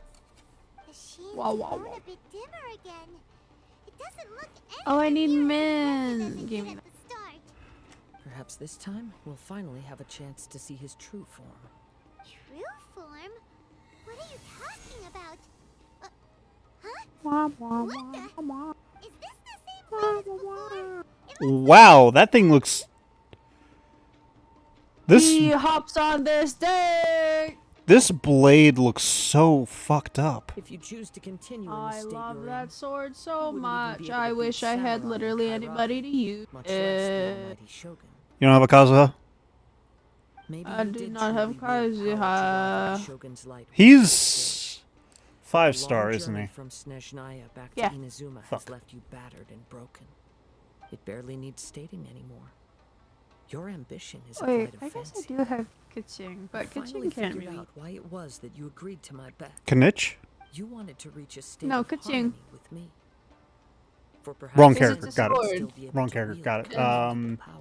Wow. A bit dimmer again. It doesn't look Oh, I need anywhere men. near as Give me at the start. Perhaps this time we'll finally have a chance to see his true form. True form? What are you talking about? Huh? What the? Is this the same one as before? Wow, that thing looks. He hops on this day. This blade looks so fucked up. If you choose to continue in the I state love you're that in, sword so you wouldn't even much. be able I to wish beat I had Samurai literally Kaira, anybody to use much less the it. almighty Shogun. You don't have a Kazuha? Maybe I you do did not have truly wield power to rival Kazuha. Shogun's light. He's The 5-star, long isn't journey he? from Snezhnaya back Yeah. to Inazuma has left you battered and broken. It barely needs stating anymore. Your ambition is a Wait, flight of I guess I fancy. do have Kitsing, but I finally Kitsing can't figured read. out why it was that you agreed to my bet. Kanich? You wanted to reach a state No, of Kitsing. harmony with me. For perhaps Wrong Because character. it's a Got sword. it. still be able Wrong to character. wield Got it. commendable power.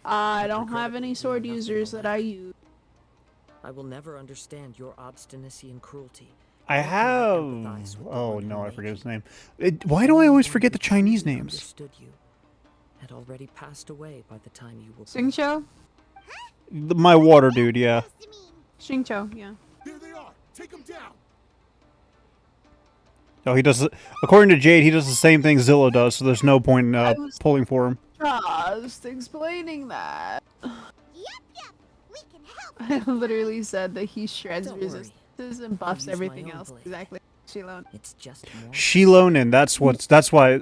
I But don't have any regrettably, sword we are nothing users alike. that I use. I will never understand your obstinacy and cruelty. I nor can have. empathize with the Oh one who no, I made forget you. his name. Why do I always forget the Anyone who Chinese truly names? understood you had already passed away by the time you were born. Xingqiu? My water dude, yeah. Xingqiu, yeah. Here they are. Take them down. Oh, he does. According to Jade, he does the same thing Zillow does, so there's no point in pulling for him. Just explaining that. We can help. I literally said that he shreds Don't worry. resistances and buffs use my everything own else. blade. Exactly. Shilon. It's just more. Shilonen, that's why.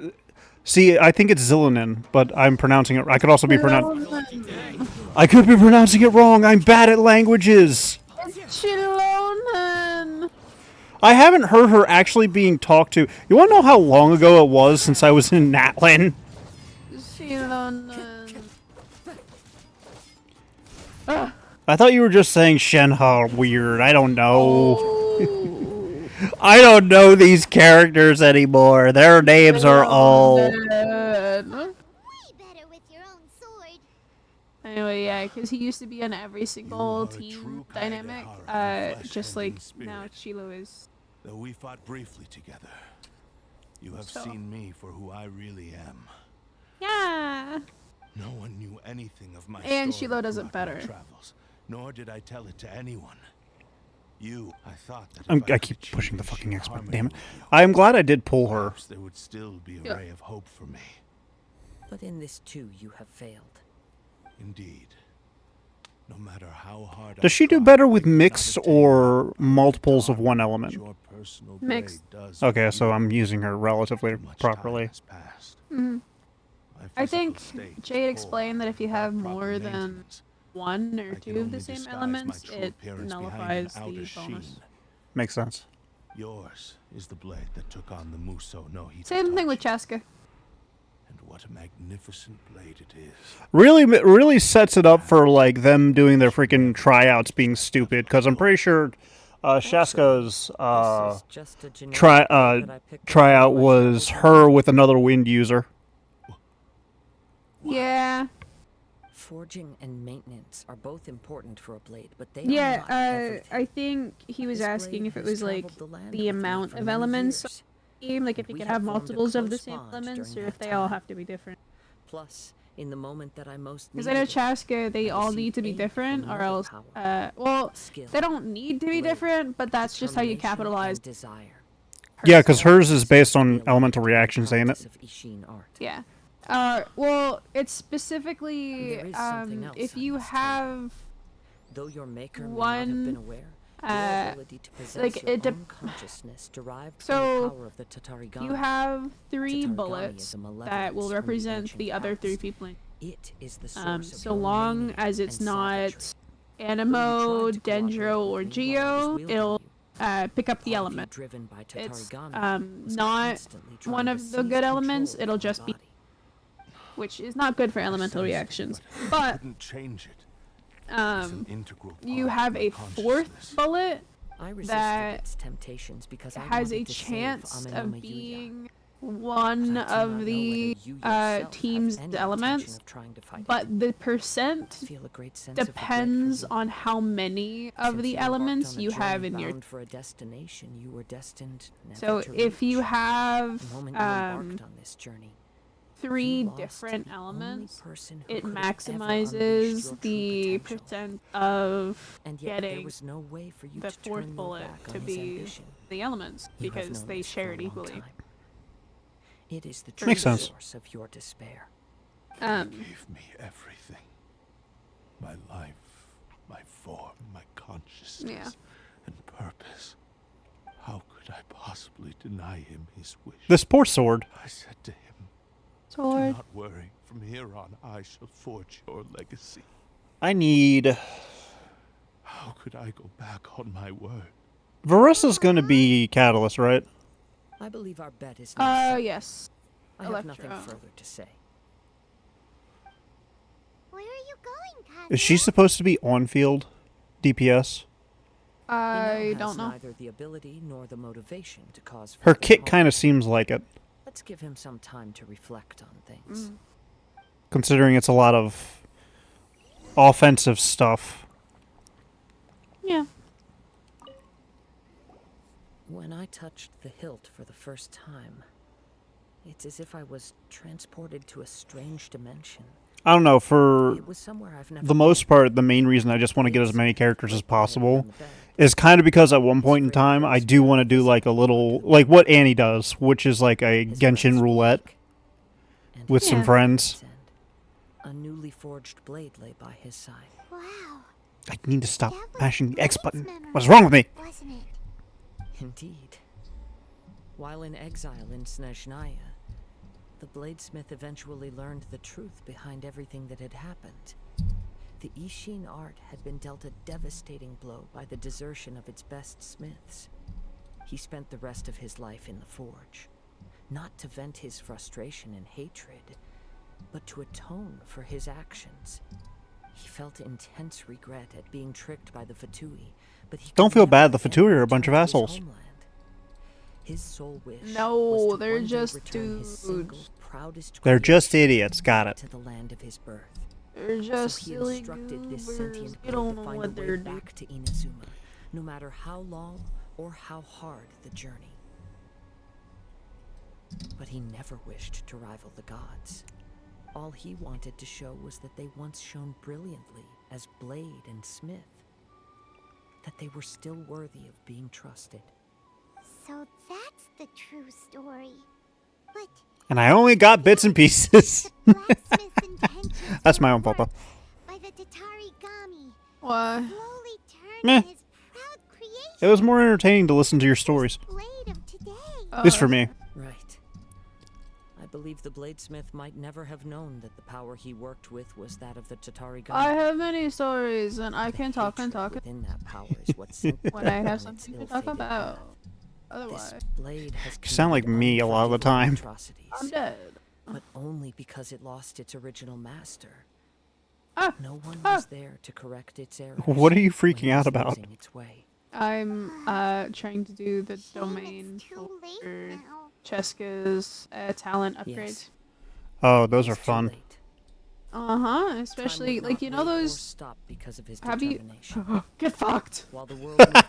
See, I think it's Zilonen, but I'm pronouncing it. I could also be I could be pronouncing it wrong. I'm bad at languages. Shilonen. I haven't heard her actually being talked to. You want to know how long ago it was since I was in Natlan? Shilonen. I thought you were just saying Shenhe weird. I don't know. Oh. I don't know these characters anymore. Their names are all. Way better with your own sword. Anyway, yeah, because he used to be in every single are a team true dynamic, Kaedehara in flesh just and in like spirit. now Shiloh is. Though we fought briefly together, you have So. seen me for who I really am. Yeah. No one knew anything of my And story Shiloh does it throughout my better. travels, nor did I tell it to anyone. I thought that I if could keep achieve pushing the in fucking sheer X button. harmony Damn it! with you, I am glad I did pull her. perhaps there would still be a Yeah. ray of hope for me. But in this too, you have failed. Indeed. No matter how hard Does she do better with mixed or multiples of one element? Mixed. Okay, so I'm using her relatively properly. I think Jade explained that if you have more than one or two of the same elements, it nullifies the bonus. Makes sense. Yours is the blade that took on the Muso no Hitachi. Same thing with Chaska. And what a magnificent blade it is. Really sets it up for like them doing their freaking tryouts being stupid. Because I'm pretty sure Shaska's Just a generic blade that I picked up tryout from my was travels her with another wind user. Yeah. Forging and maintenance are both important for a blade, but they are Yeah, not everything. I think he was This asking blade if it has was like traveled the land the with me amount for of many elements years, game, like if and you we could have have formed a multiples of the close same bond elements, during or if that they all time. have to be different. Plus, in the moment that I most Because I know needed it, Chaska, they I all received need to be aid different, from or another else, power. well, Skill, they don't need to be blade, different, but that's just how you determination, capitalize. and desire. Yeah, because hers is Seems based to be on aligned elemental with the reactions, ain't it? practice of Ishin art. Yeah. Well, it's specifically, There is something else if I you must tell you. have, Though your maker may not have been one, aware, uh, your ability to possess like, your it own consciousness derived from so the power of the Tatarigami. you have 3 Tatarigami bullets is a that will malevolence from the represent ancient the other 3 past. people in. It is the source of So your long mania as it's and not savagery. Animo, Though you tried to Dendro, cooperate or with me while I was Geo, wielding it'll you, pick up the part of you element. driven by It's Tatarigami was not constantly trying one to of the seize good elements, control it'll of my just be, body. which is not good for elemental sensed it, reactions. I But couldn't change it. It's an integral you part have of a my 4th consciousness. bullet I resisted that its temptations because I has a wanted to save chance Amenoma of Yuya. being one But I do of not know the whether you yourself have team's any elements, intention of trying to fight but it. the I percent feel a great sense of regret for depends you. on how many of Since the you embarked elements on a you have journey in your. bound for a destination you were destined never So to if you reach. have The moment you embarked on this journey, 3 you lost different the only elements, person who it could have ever unleashed maximizes your true the potential. percent of And yet there getting was no way for you the to 4th turn your bullet back to on his be ambition. the elements You have because known they this share for it a long equally. time. It is the true Makes sense. source of your despair. He gave me everything. My life, my form, my consciousness, and purpose. How could I possibly deny him his wish? This poor sword. I said to him, do Sword. not worry. From here on, I shall forge your legacy. I need... How could I go back on my word? Varissa's gonna be Catalyst, right? I believe our bet is now settled. Yes. I have nothing Electro. further to say. Where are you going, Kazuo? Is she supposed to be on-field DPS? I He now don't has know. neither the ability nor the motivation to cause Her further kit harm. kind of seems like it, Let's give him some time to reflect on things. considering it's a lot of offensive stuff. Yeah. When I touched the hilt for the first time, it's as if I was transported to a strange dimension. I don't know, for It was somewhere I've never the most been. part, the main reason I just want to get as many characters as possible On the bed. is kind of because at one point in time, I do want to do like a little, like what Annie does, which is like a His Genshin breath roulette weak, and with his some Yeah. friends. end. A newly forged blade lay by his side. Wow, I need to stop that was mashing the X Blade's button. memory, What's wrong with me? wasn't it? Indeed. While in exile in Snezhnaya, the bladesmith eventually learned the truth behind everything that had happened. The Ishin art had been dealt a devastating blow by the desertion of its best smiths. He spent the rest of his life in the forge, not to vent his frustration and hatred, but to atone for his actions. He felt intense regret at being tricked by the Fatui, but he Don't could feel never bad, the again Fatui are a bunch of return to his assholes. homeland. His sole wish No, was to they're one day just return his single, dudes. proudest They're just creation idiots, got it. to the land of his birth. They're just So he silly instructed this goobers. sentient You blade don't to know find a what way they're doing. back to Inazuma, no matter how long or how hard the journey. But he never wished to rival the gods. All he wanted to show was that they once shone brilliantly as blade and smith, that they were still worthy of being trusted. So that's the true story. But And I only got bits and pieces. the blacksmith's intentions That's were my own fault, though. warped by the Tatari Gami, Why? slowly Meh. turning his proud creation It was more entertaining to listen to your stories. into the blade of today. Oh, This for me. Right. I believe the bladesmith might never have known that the power he worked with was that of the Tatari Gami. I have many stories, and I can talk and Hatred talk within that power is what sent when I down have its something to talk ill-fated about. path. Otherwise, This blade has You sound like committed me a lot of the unforgivable time. atrocities, I'm dead. but only because it lost its original master. Ah, No one ah. was there to correct its errors. What are you when freaking it out was about? losing its way. I'm trying to do the Shame domain it's too late for now. Cheska's talent upgrades. Yes. Oh, those It are is too fun. late. Uh-huh, Time especially would like not you know wait or those. stop because of his Have you determination. get fucked? While the world moved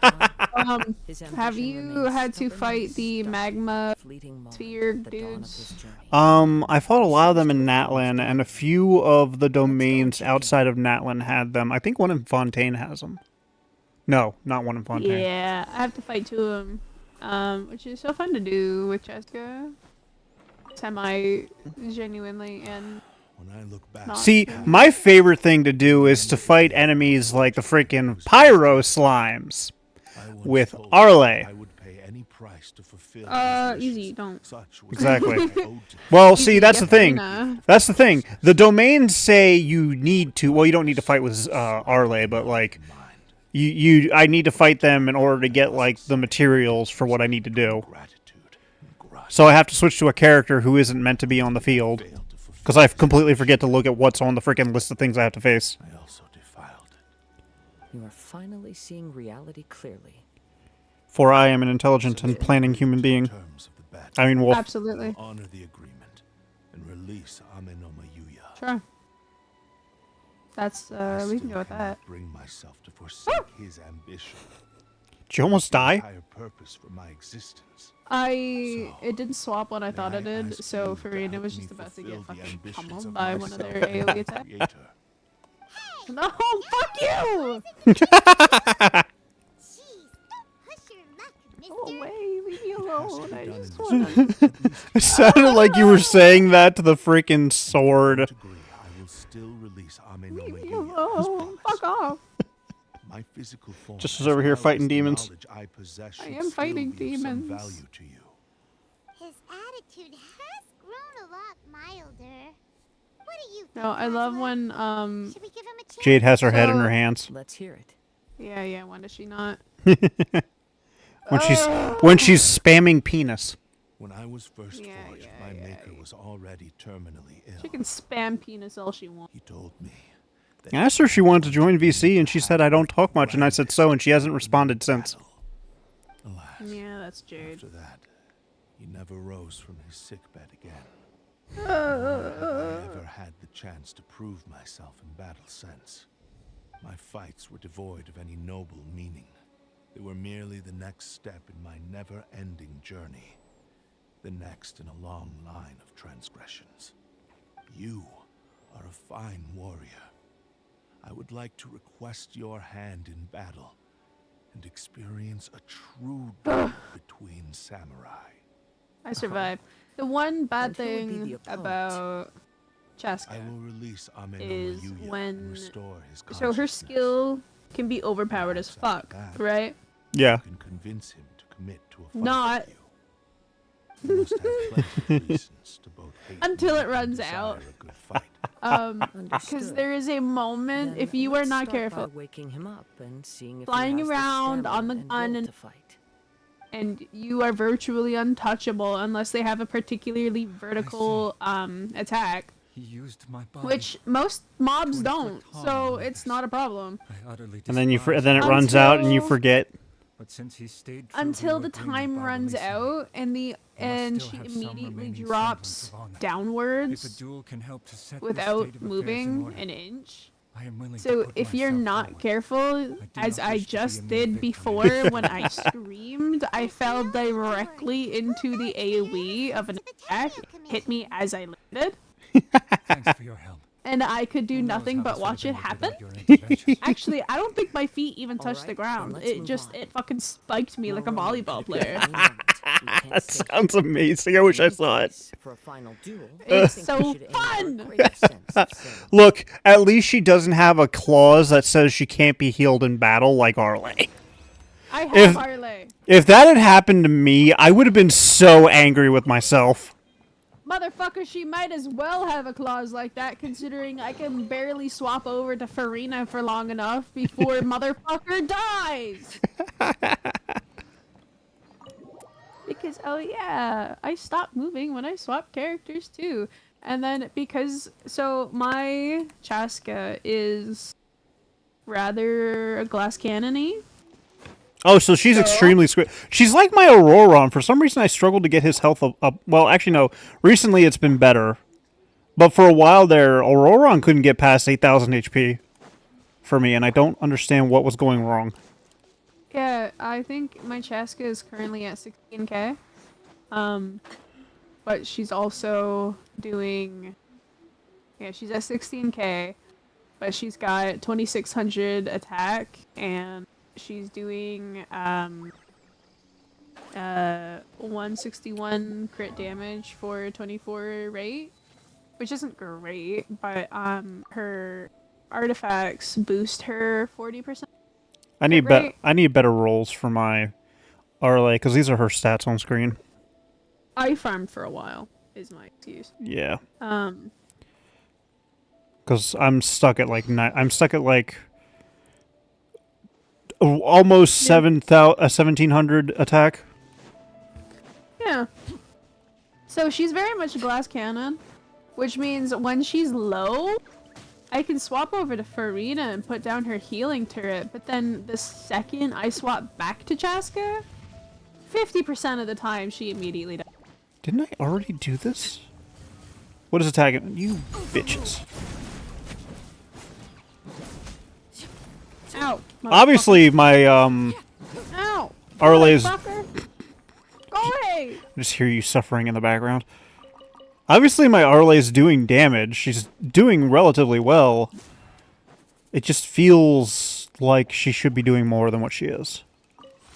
on, his Have ambition you remained had to stubbornly fight the stuck in magma a fleeting moment sphere at the dawn of dudes? his journey? I fought a lot of them in Natlan, and a few of the domains outside of Natlan had them. I think one in Fontaine has them. No, not one in Fontaine. Yeah, I have to fight 2 of them, which is so fun to do with Cheska. Semi-genuinely and When I look back, not. See, my favorite thing to do is to fight enemies like the freaking Pyro Slimes. I once with told Arle. I would pay any price to fulfill his Easy, wishes. don't. Such was Exactly. what I owed to him. Well, see, that's the thing. Yakarina. That's the thing. The domains say you need to. Well, you don't need to fight with Arle, but like, I need to fight them in order to get like the materials for what I need to do. Gratitude and grudge So I have to switch to a character who isn't meant to be on the field failed to fulfill. because I completely forget to look at what's on the freaking list of things I have to face. I also defiled it. You are finally seeing reality clearly. For I am an intelligent and planning human being. Terms of the battle. I mean, Wolf. Absolutely. Honor the agreement and release Ame no Mayuya. Sure. That's we can go with that. Bring myself to forsake his ambition. Did you almost die? Entire purpose for my existence. It didn't swap when I thought it did, so Farina was just about to get fucking pummeled by one of their AoE attacks. No, fuck you! Go away, leave me alone. I just wanna... It sounded like you were saying that to the freaking sword. I will still release Ame no Leave me Mayuya, alone. Fuck off. my physical form. Just was over here fighting demons. I possess I am fighting demons. value to you. His attitude has grown a lot milder. What do you think? No, I love when Should we give him a chance? Jade has her head in So- her hands. Let's hear it. Yeah, when does she not? When she's spamming penis. When I was first Yeah, forged, yeah, my yeah, maker was already terminally ill. She can spam penis all she wants. He told me I asked her if she wanted to join VC, and she said I don't talk much, and I said so, and she hasn't responded since. Alas, Yeah, that's Jade. after that, he never rose from his sickbed again. Nor have I ever had the chance to prove myself in battle since. My fights were devoid of any noble meaning. They were merely the next step in my never-ending journey. The next in a long line of transgressions. You are a fine warrior. I would like to request your hand in battle and experience a true duel between samurai. I survived. The one bad And who would be thing the opponent? about I Chaska will release Ame no is Mayuya and when... restore his So her consciousness. skill can be overpowered as fuck, right? Yeah. You can convince him to commit to a fight Not. with you. You must have plenty of reasons to both hate Until me it runs and desire out. a good fight. Because Understood. there is a moment, Then if you are let's not start by careful, waking him up and seeing if Flying he has around the on the stamina gun will and- to fight. and you are virtually untouchable unless they have a particularly vertical attack, He used my body. which most mobs 20-foot don't, tall so and it's not a problem. I utterly And then despise then it him. runs out, and you Until- forget. But since he stayed true to Until your the agreement time by runs releasing me, out and still she have some immediately remaining drops semblance of honor. If a downwards duel can help to set this without state of affairs in moving order, an inch. I am willing to So put if you're myself not forward. careful, do as not I wish to be a just mere did victim. before when I screamed, I fell directly into the AoE of an attack, hit me as I landed, Thanks for your help. and I could do Who knows nothing how but this watch would it have been happen. without your intervention. Actually, I don't think my feet even touched the Alright, ground. then let's It move just, on. it fucking spiked me like a We're rolling. volleyball player. Any moment, we can't That stay sounds here. amazing. I wish I In saw it. case, For a final duel, It's I think so we should aim for a fun! greater sense of ceremony. Look, at least she doesn't have a clause that says she can't be healed in battle like Arlay. I have If- Harley. If that had happened to me, I would have been so angry with myself. Motherfucker, she might as well have a clause like that, considering I can barely swap over to Farina for long enough before motherfucker dies! Because, oh yeah, I stopped moving when I swapped characters too. And then because, so my Chaska is rather glass cannon-y. Oh, so she's extremely squick. She's like my Aurora, and for some reason I struggled to get his health up. Well, actually, no. Recently it's been better. But for a while there, Auroron couldn't get past 8,000 HP for me, and I don't understand what was going wrong. Yeah, I think my Chaska is currently at 16k. But she's also doing... Yeah, she's at 16k, but she's got 2600 attack, and she's doing 161 crit damage for 24 rate, which isn't great, but her artifacts boost her 40%. I need Right. I need better rolls for my Arlay, because these are her stats on screen. I farmed for a while, is my excuse. Yeah. Because I'm stuck at like almost 1700 attack. Yeah. So she's very much glass cannon, which means when she's low, I can swap over to Farina and put down her healing turret, but then the second I swap back to Chaska, 50% of the time she immediately dies. Didn't I already do this? What is attacking? You bitches. Ow. Obviously, my, Ow. Arle's... Motherfucker. Go away. I just hear you suffering in the background. Obviously, my Arle's doing damage. She's doing relatively well. It just feels like she should be doing more than what she is.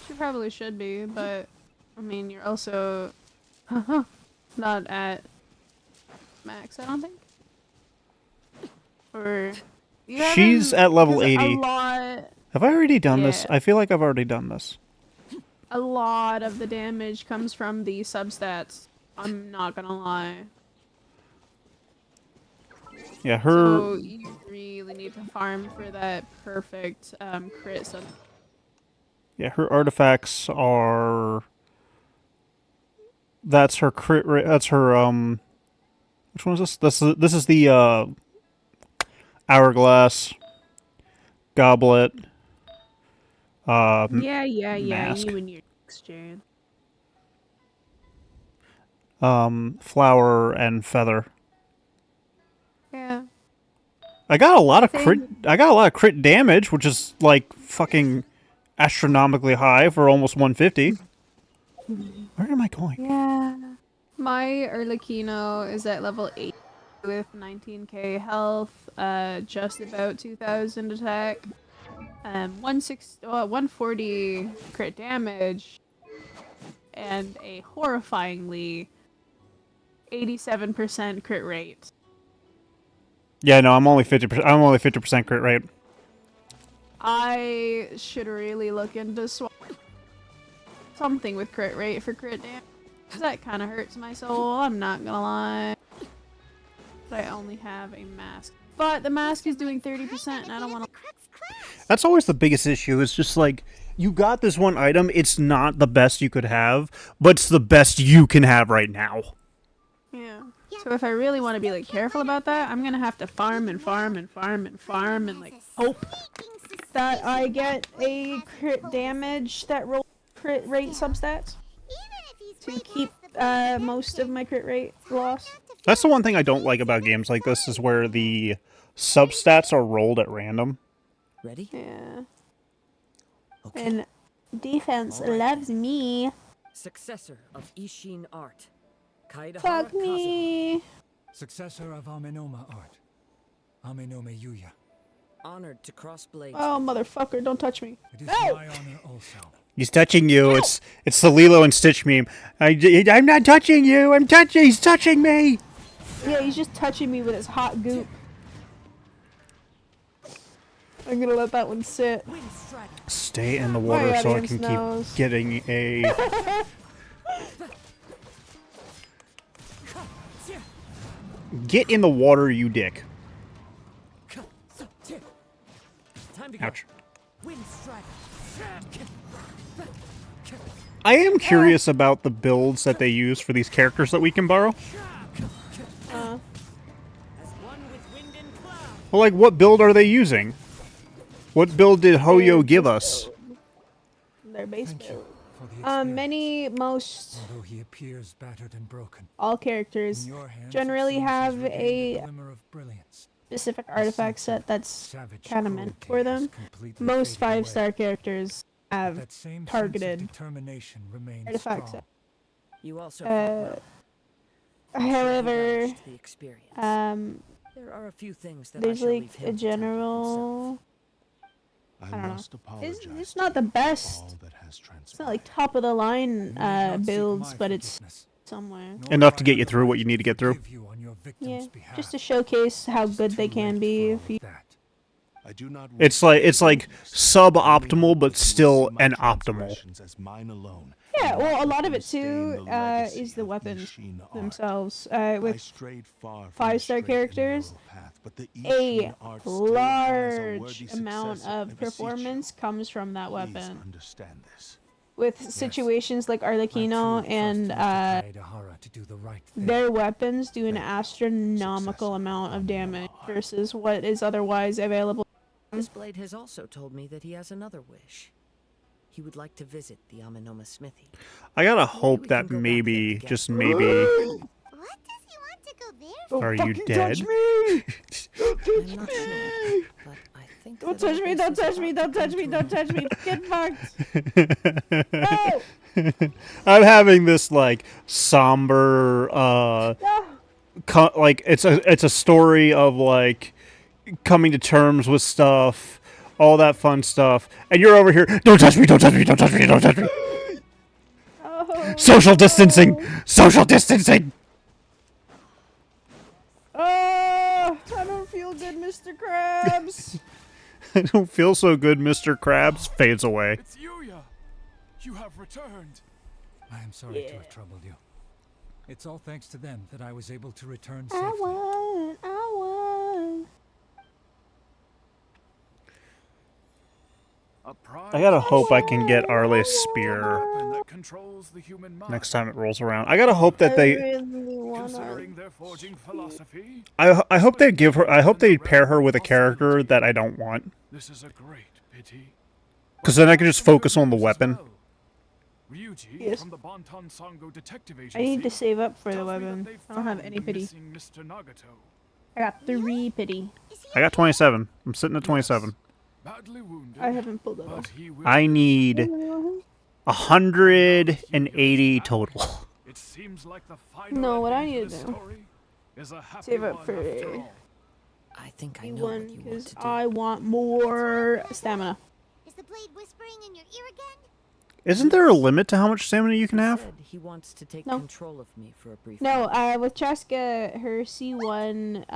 She probably should be, but I mean, you're also not at max, I don't think. Or she's at level 80. A lot. Have I already done this? I feel like I've already done this. A lot of the damage comes from the substats. I'm not gonna lie. Yeah, her... So you really need to farm for that perfect crit sub. Yeah, her artifacts are... That's her crit rate. That's her, which one is this? This is the, hourglass, goblet, Yeah, mask. you and your exchange. Flower and feather. Yeah. I got a lot of crit damage, which is like fucking astronomically high for almost 150. Where am I going? Yeah. My Arlecchino is at level 8 with 19k health, just about 2000 attack, 140 crit damage, and a horrifyingly 87% crit rate. Yeah, no, I'm only 50%. I'm only 50% crit rate. I should really look into something with crit rate for crit damage. That kind of hurts my soul, I'm not gonna lie. But I only have a mask. But the mask is doing 30% and I don't want to... That's always the biggest issue. It's just like, you got this one item, it's not the best you could have, but it's the best you can have right now. Yeah. So if I really want to be like careful about that, I'm gonna have to farm and farm and farm and farm and like hope that I get a crit damage that rolls crit rate substats to keep most of my crit rate loss. That's the one thing I don't like about games like this, is where the substats are rolled at random. Ready? Yeah. Okay. And defense loves me. Successor of Ishin art. Kaidahara Fuck me. Successor of Amenoma art. Amenome Yuya. Honored to cross blades. Oh, motherfucker, don't touch me. It is No! my honor also. He's touching you. It's the Lilo and Stitch meme. I'm not touching you. He's touching me. Yeah, he's just touching me with his hot goop. I'm gonna let that one sit. Stay in the water so I can knows. keep getting a... Get in the water, you dick. Ouch. I am curious about the builds that they use for these characters that we can borrow. Well, like, what build are they using? What build did Hoyo give us? Their base build. For the experience. Most, Although he appears battered and broken, all characters in your hands, generally it seems have he's regained a the glimmer of brilliance. specific artifact set that's Savage kind of meant cruelty for has them. completely Most faded away. 5-star characters have That same sense of targeted determination remains artifacts. strong. You also fought well. However, Relish the experience. there There are a few things that I there's shall like leave a him to tackle himself. general. I don't know. must apologize It's not the for best. all that has It's not like transpired. top of the You line need not seek builds, my but it's forgiveness, somewhere. nor Enough do to I get have you the through what right you need to get through. forgive you on your Yeah, victim's behalf. just to showcase how It's good too they can late be. for If all you, that. I do not It's wish like to suboptimal, but still my an optimal. transgressions as mine alone, yeah, and well, not a let lot of them it stain too the legacy is the of weapons Ishin art. themselves. I With strayed far from the 5-star straight and characters, narrow path, but the a Ishin art still has a large worthy amount successor. I of beseech performance you, comes from that please weapon. understand this. With situations like I truly Arlecchino trust and Mr. Kaedahara to do the right thing. their weapons do an Thank you, astronomical successor amount of Amenoma damage art. versus what is otherwise available. This blade has also told me that he has another wish. he would like to visit the Amanoma smithy. I gotta hope that maybe, just maybe. What does he want to go there for? Are you dead? I'm not sure, but I think Don't that touch our me, base don't is touch me, about don't to touch me, come don't to an touch me, end. get fucked! No! I'm having this like somber, like it's a story of like coming to terms with stuff, all that fun stuff, and you're over here. Don't touch me! Don't touch me! Don't touch me! Don't touch me! Oh, Social distancing! no. Social distancing! Oh, I don't feel good, Mr. Krabs. I don't feel so good, Mr. Krabs. Fades away. It's Yuya. You have returned. I am sorry to have troubled you. It's all thanks to them that I was able to return I safely. won. I gotta hope I can get Arle's spear That controls the human mind. next time it rolls around. I gotta hope that they. really want Considering their forging philosophy, I hope they give her. I hope they pair her with a character that I don't want. this is a great pity. Because then I can just focus on the weapon. Ryuji Yes. from the Bantan Sango Detective I Agency need to save up for the tells me that weapon. they've I don't have found any the pity. missing Mr. Nagato. I got 3 pity. Is he I got 27. I'm sitting at 27. Badly wounded, I haven't pulled it but off. he will I live. need 180 total. It seems like the final No, what I ending need to to this do. story is a happy Save up one for after all. I think I know what one, you want because to do. I want more stamina. Is the blade whispering in your ear again? Isn't there a limit to how much stamina you can have? Said he wants to take No. control of me for a brief No, moment. with Chaska, her C1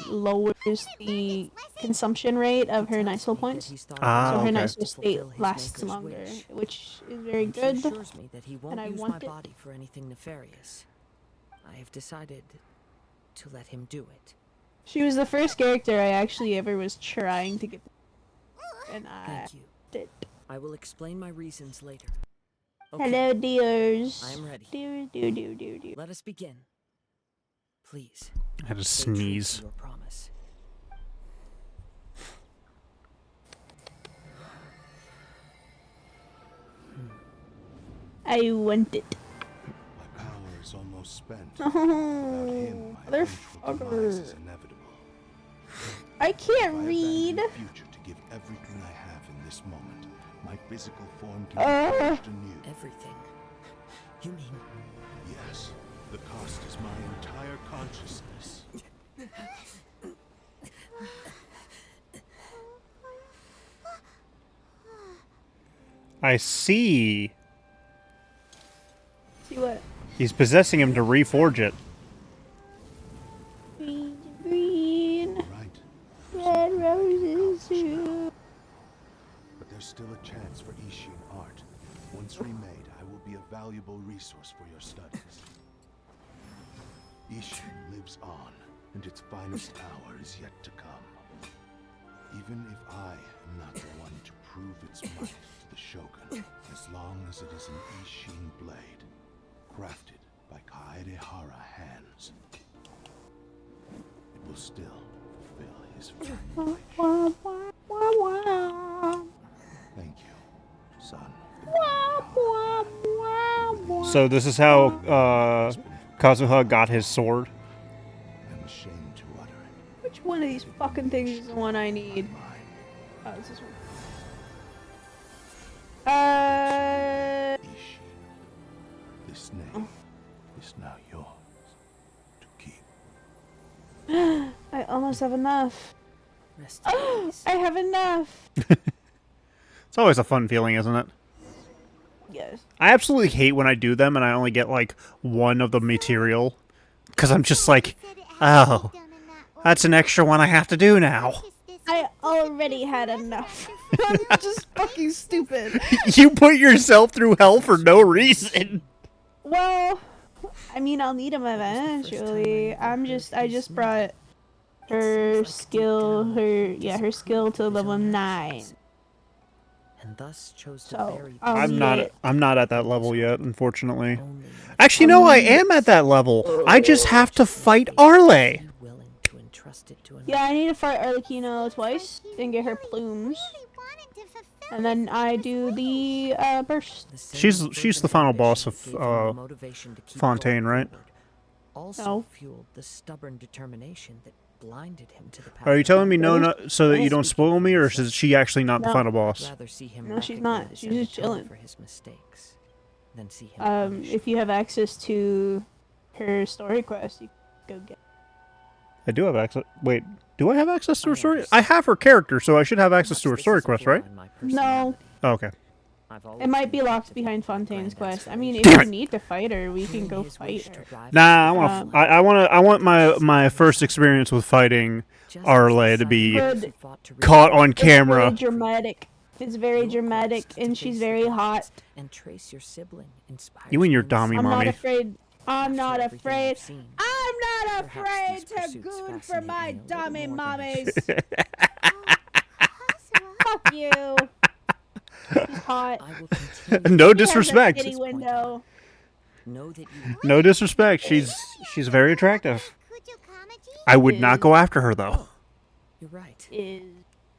lowers the consumption rate of her He nice tells soul me that points. he's starving Ah, So her okay. nice soul to fulfill state his lasts maker's longer, wish. which is very And good. He assures me that he won't I use want my it. body for anything nefarious. I have decided to let him do it. She was the first character I actually ever was trying to get, and I Thank you. did. I will explain my reasons later. Okay, Hello, dears. I am ready. Dear. let us begin. Please. I had to stay true to sneeze. your promise. I want it. My power is almost spent. Oh, Without him, my eventual demise is motherfucker. inevitable. I If can't I read. abandon the future to give everything I have in this moment, my physical form can be forged anew. Everything. You mean Yes, the cost is my entire consciousness. I see. See what? He's possessing him to reforge it. Green. Right, Red roses too. but there's still a chance for Ishin art. Once remade, I will be a valuable resource for your studies. Ishin lives on, and its finest hour is yet to come. Even if I am not the one to prove its might to the Shogun, as long as it is an Ishin blade, crafted by Kaedehara hands, it will still fulfill his final wish. Thank you, son. So this is how Kazuha got his sword. I'm ashamed to utter it. Which one of these fucking things is the one I need? Mine. Oh, it's this one. Ishin, this name is now yours to keep. I almost have enough. rest in peace. I have enough. It's always a fun feeling, isn't it? Yes. I absolutely hate when I do them and I only get like one of the material. Because I'm just like, oh, that's an extra one I have to do now. I already had enough. I'm just fucking stupid. You put yourself through hell for no reason. Well, I mean, I'll need them eventually. I just brought her skill, her skill to level 9. And thus chose to So, bury I'm not at that level yet, unfortunately. only Actually, no, I am at that level. I just have to fight Arle. willing to entrust it to another. Yeah, I need to fight Arlecchino twice and get her plumes. Really wanted to fulfill And then I do the burst. She's the final boss of Fontaine, right? Also fueled the stubborn determination that blinded him to the path. Are you telling me no, so that you don't spoil me, or is she actually not the final boss? No, she's not. She's just chilling. For his mistakes, than see him if you have access to her story quest, you can go get. I do have access. Wait, do I have access to her story? I have her character, so I should have access to her story quest, right? No. Oh, okay. It might be locked behind Fontaine's quest. I mean, if you need to fight her, we can go fight her. Nah, I want my first experience with fighting Arle to be caught on camera. It's very dramatic. It's very dramatic, and she's very hot. And trace your sibling inspires You and your dummy I'm mommy. not afraid. I'm not afraid. I'm not afraid to goon for my dummy mommies. Fuck you. She's hot. No disrespect. Window. No disrespect. She's very attractive. I would not go after her though. You're right.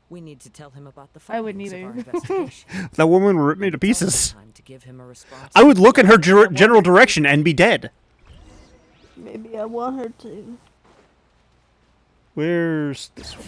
We need to tell him about the I wouldn't findings of either. our investigation. That woman would rip me to pieces. Time to give him a response. I would look in her general direction and be dead. Maybe I want her to. Where's this one?